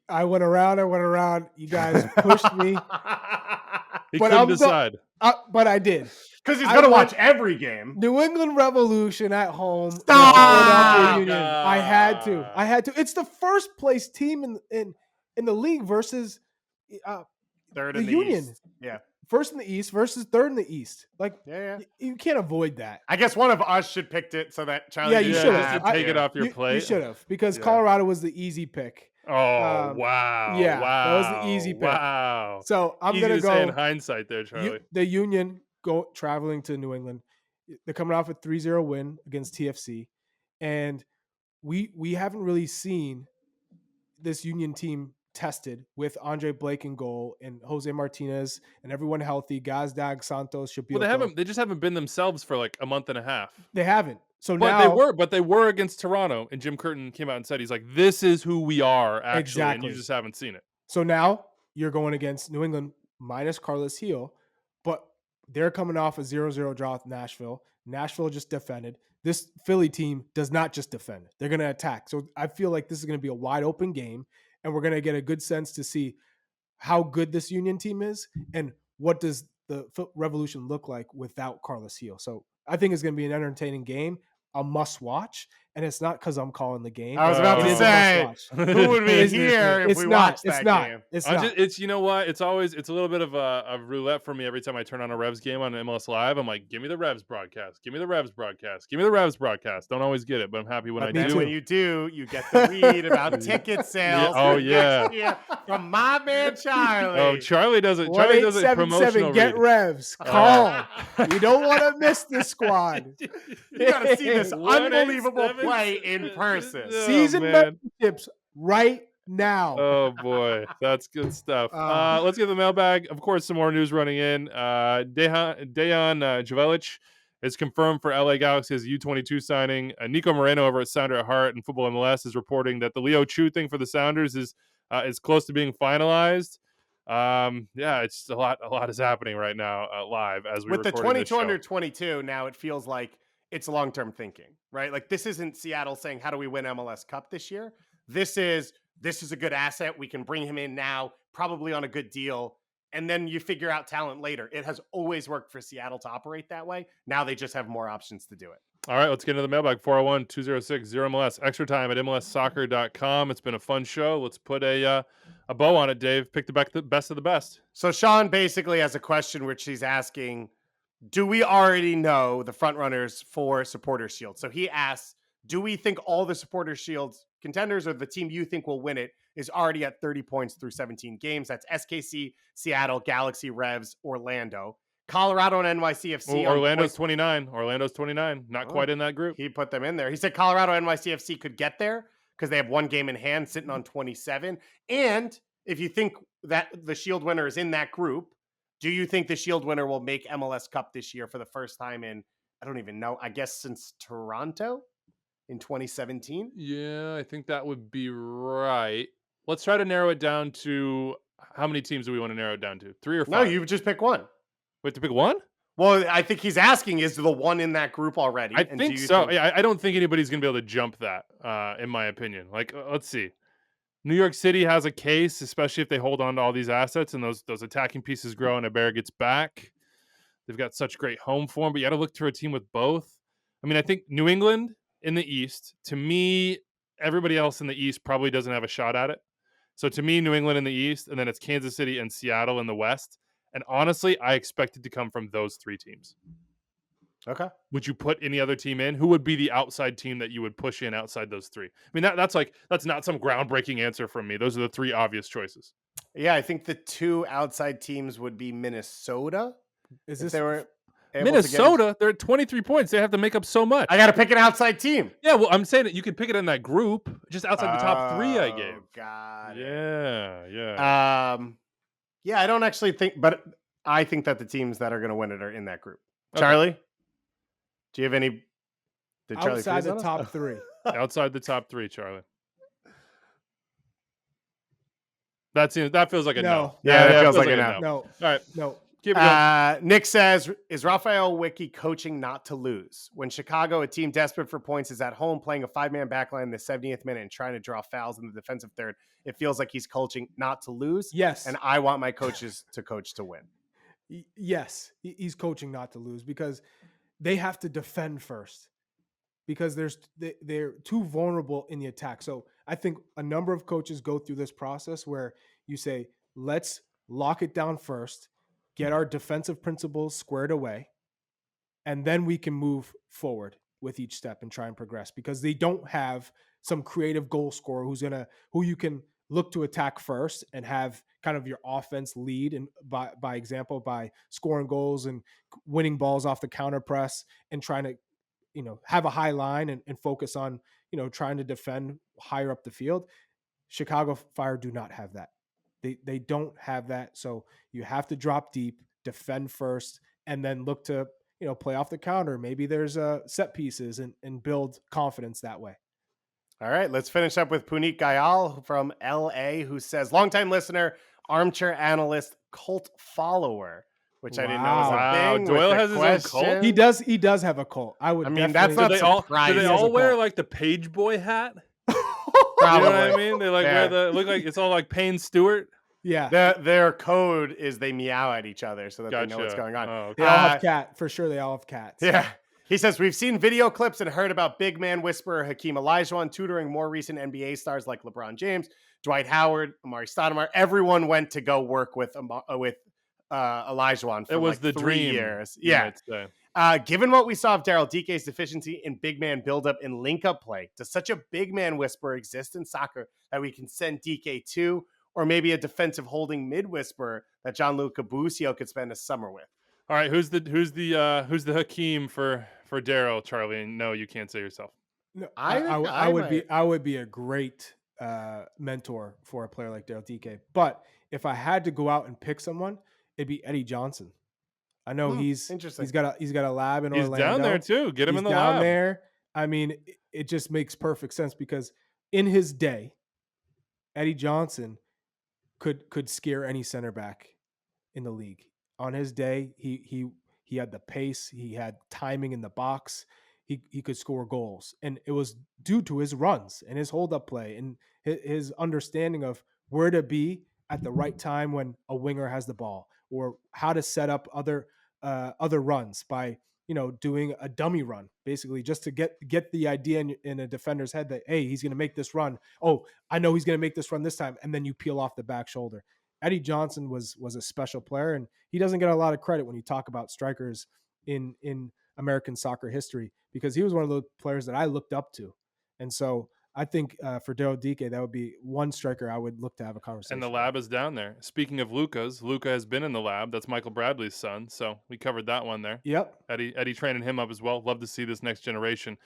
I went around. You guys pushed me. He couldn't decide. But I did. Because he's going to watch every game. New England Revolution at home. Stop! Union. I had to. It's the first place team in the league versus third in the Union. East. Yeah. First in the East versus third in the East. Like, yeah. You can't avoid that. I guess one of us should picked it so that Charlie. Yeah, you should have. Take it off your plate. You should have, because Colorado was the easy pick. Oh, wow. Yeah, wow. that was the easy pick. Wow. So I'm Easy going to say in go hindsight there, Charlie. the Union traveling to New England. They're coming off a 3-0 win against TFC, and we haven't really seen this Union team tested with Andre Blake in goal and Jose Martinez and everyone healthy. Gazdag, Santos, Well, Shabilko. they just haven't been themselves for like a month and a half. They haven't. So But now they were against Toronto, and Jim Curtin came out and said, he's like, this is who we are, actually, Exactly. and you just haven't seen it. So now you're going against New England minus Carlos Heel, but they're coming off a 0-0 draw with Nashville. Nashville just defended. This Philly team does not just defend. They're going to attack. So I feel like this is going to be a wide open game, and we're going to get a good sense to see how good this Union team is and what does the Revolution look like without Carlos Heel. So I think it's going to be an entertaining game, a must watch. And it's not because I'm calling the game. I was about to say, who would be here if we watched that game? It's not. It's, you know what? It's a little bit of a roulette for me every time I turn on a Revs game on MLS Live. I'm like, give me the Revs broadcast. Give me the Revs broadcast. Give me the Revs broadcast. Don't always get it, but I'm happy when I do. When you do, you get the read about ticket sales. From my man Charlie. Oh, Charlie does it. Charlie does it promotional. Get read. Revs. Call. You don't want to miss this squad. You got to see this unbelievable play in person. Season memberships right now. Oh boy, that's good stuff. Let's get the mailbag. Of course, some more news running in. Dejan Jovelic is confirmed for LA Galaxy's U22 signing. Nico Moreno over at Sounder at Heart and Football MLS is reporting that the Leo Chu thing for the Sounders is close to being finalized. It's a lot is happening right now live as we with the 22 under 22. Now it feels like it's long-term thinking, right? Like this isn't Seattle saying, how do we win MLS Cup this year? This is a good asset. We can bring him in now, probably on a good deal. And then you figure out talent later. It has always worked for Seattle to operate that way. Now they just have more options to do it. All right, let's get into the mailbag. 401-206-0MLS. Extra time at MLSsoccer.com. It's been a fun show. Let's put a bow on it, Dave. Pick the best of the best. So Sean basically has a question which he's asking, do we already know the front runners for Supporter Shield? So he asks, do we think all the Supporter Shield's contenders or the team you think will win it is already at 30 points through 17 games? That's SKC, Seattle, Galaxy, Revs, Orlando. Colorado and NYCFC. Orlando's 29. Orlando's 29. Not quite in that group. He put them in there. He said Colorado and NYCFC could get there because they have one game in hand sitting on 27. And if you think that the Shield winner is in that group, do you think the Shield winner will make MLS Cup this year for the first time in, I don't even know, I guess since Toronto in 2017? Yeah, I think that would be right. Let's try to narrow it down to, how many teams do we want to narrow it down to? 3 or 5? No, you just pick one. We have to pick one? Well, I think he's asking, is the one in that group already? I think so. I don't think anybody's going to be able to jump that, in my opinion. Like, let's see. New York City has a case, especially if they hold on to all these assets and those attacking pieces grow and Ibarra gets back. They've got such great home form, but you got to look to a team with both. I mean, I think New England in the East, to me, everybody else in the East probably doesn't have a shot at it. So to me, New England in the East, and then it's Kansas City and Seattle in the West. And honestly, I expect it to come from those 3 teams. Okay. Would you put any other team in? Who would be the outside team that you would push in outside those 3? I mean, that's not some groundbreaking answer from me. Those are the 3 obvious choices. Yeah, I think the 2 outside teams would be Minnesota. Is this they were Minnesota? They're at 23 points. They have to make up so much. I got to pick an outside team. Yeah, well, I'm saying that you could pick it in that group, just outside the top 3 I gave. God. Yeah. Yeah, I don't actually think, but I think that the teams that are going to win it are in that group. Okay. Charlie, do you have any? Did Charlie outside the freeze on us? top 3? Outside the top 3, Charlie. That feels like a no. Yeah, that feels like a no. No. All right. No. Keep it going. Nick says, is Raphael Wicki coaching not to lose? When Chicago, a team desperate for points, is at home playing a 5-man backline in the 70th minute and trying to draw fouls in the defensive third, it feels like he's coaching not to lose. Yes. And I want my coaches to coach to win. Yes, he's coaching not to lose because they have to defend first because they're too vulnerable in the attack. So I think a number of coaches go through this process where you say, let's lock it down first, get our defensive principles squared away, and then we can move forward with each step and try and progress because they don't have some creative goal scorer who you can look to attack first and have kind of your offense lead, and by example, by scoring goals and winning balls off the counter press and trying to, have a high line and focus on, trying to defend higher up the field. Chicago Fire do not have that. They don't have that. So you have to drop deep, defend first, and then look to, play off the counter. Maybe there's set pieces and build confidence that way. All right, let's finish up with Puneet Gayal from LA, who says, longtime listener, armchair analyst, cult follower, which I didn't know was a thing. Doyle has his own cult? He does have a cult. I mean, that's not surprising. Do they all wear like the page boy hat? You know what I mean? They wear look like it's all like Payne Stewart. Yeah. Their code is they meow at each other so that they know what's going on. Oh, okay. They all have cat. For sure, they all have cats. Yeah. He says, we've seen video clips and heard about big man whisperer Hakeem Olajuwon tutoring more recent NBA stars like LeBron James, Dwight Howard, Amari Stoudemire. Everyone went to go work with Olajuwon for it was the 3 dream years. Yeah. Given what we saw of Daryl Dike's deficiency in big man buildup and link-up play, does such a big man whisperer exist in soccer that we can send Dike to, or maybe a defensive holding mid whisperer that Gianluca Busio could spend a summer with? All right, who's the Hakeem for Daryl, Charlie? And no, you can't say yourself. No, I would be a great mentor for a player like Daryl Dike. But if I had to go out and pick someone, it'd be Eddie Johnson. I know he's got a lab in Orlando. He's down there too. Get him in the lab. Down there. I mean, it just makes perfect sense because in his day, Eddie Johnson could scare any center back in the league. On his day, he had the pace, he had timing in the box, he could score goals, and it was due to his runs and his hold up play and his understanding of where to be at the right time when a winger has the ball, or how to set up other runs by doing a dummy run, basically just to get the idea in a defender's head that, hey, he's going to make this run. Oh, I know he's going to make this run this time, and then you peel off the back shoulder. Eddie Johnson was a special player, and he doesn't get a lot of credit when you talk about strikers in American soccer history, because he was one of the players that I looked up to. And so I think for Daryl Dike, that would be one striker I would look to have a conversation. And the lab is down there. Speaking of Luca has been in the lab. That's Michael Bradley's son. So we covered that one there. Yep. Eddie training him up as well. Love to see this next generation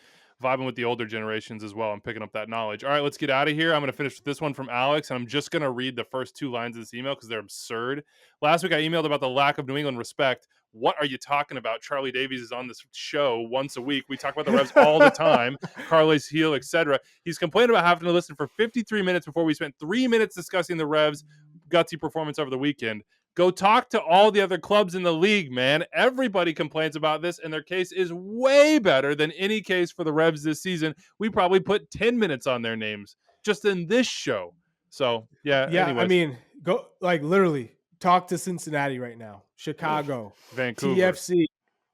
vibing with the older generations as well and picking up that knowledge. All right, let's get out of here. I'm going to finish with this one from Alex, and I'm just going to read the first 2 lines of this email because they're absurd. Last week I emailed about the lack of New England respect. What are you talking about? Charlie Davies is on this show once a week. We talk about the Revs all the time. Carles Heel, etc. He's complained about having to listen for 53 minutes before we spent 3 minutes discussing the Revs' gutsy performance over the weekend. Go talk to all the other clubs in the league, man. Everybody complains about this, and their case is way better than any case for the Revs this season. We probably put 10 minutes on their names just in this show. So, yeah. Anyways. I mean, go literally talk to Cincinnati right now, Chicago, Vancouver, TFC,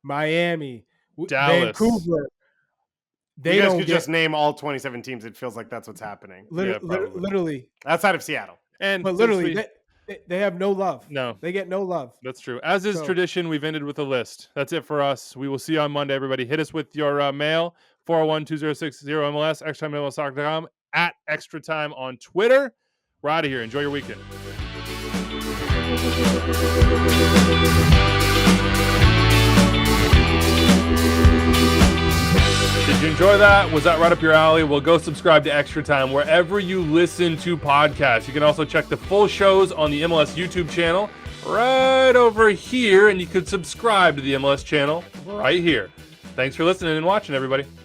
Miami, Dallas, Vancouver. You guys could just name all 27 teams. It feels like that's what's happening. Literally. Outside of Seattle. But literally, they have no love. No. They get no love. That's true. As is tradition, we've ended with a list. That's it for us. We will see you on Monday, everybody. Hit us with your mail, 401-2060-MLS, extratime@MLSsoccer.com, at Extra Time on Twitter. We're out of here. Enjoy your weekend. Did you enjoy that? Was that right up your alley? Well, go subscribe to Extra Time wherever you listen to podcasts. You can also check the full shows on the MLS YouTube channel right over here, and you could subscribe to the MLS channel right here. Thanks for listening and watching, everybody.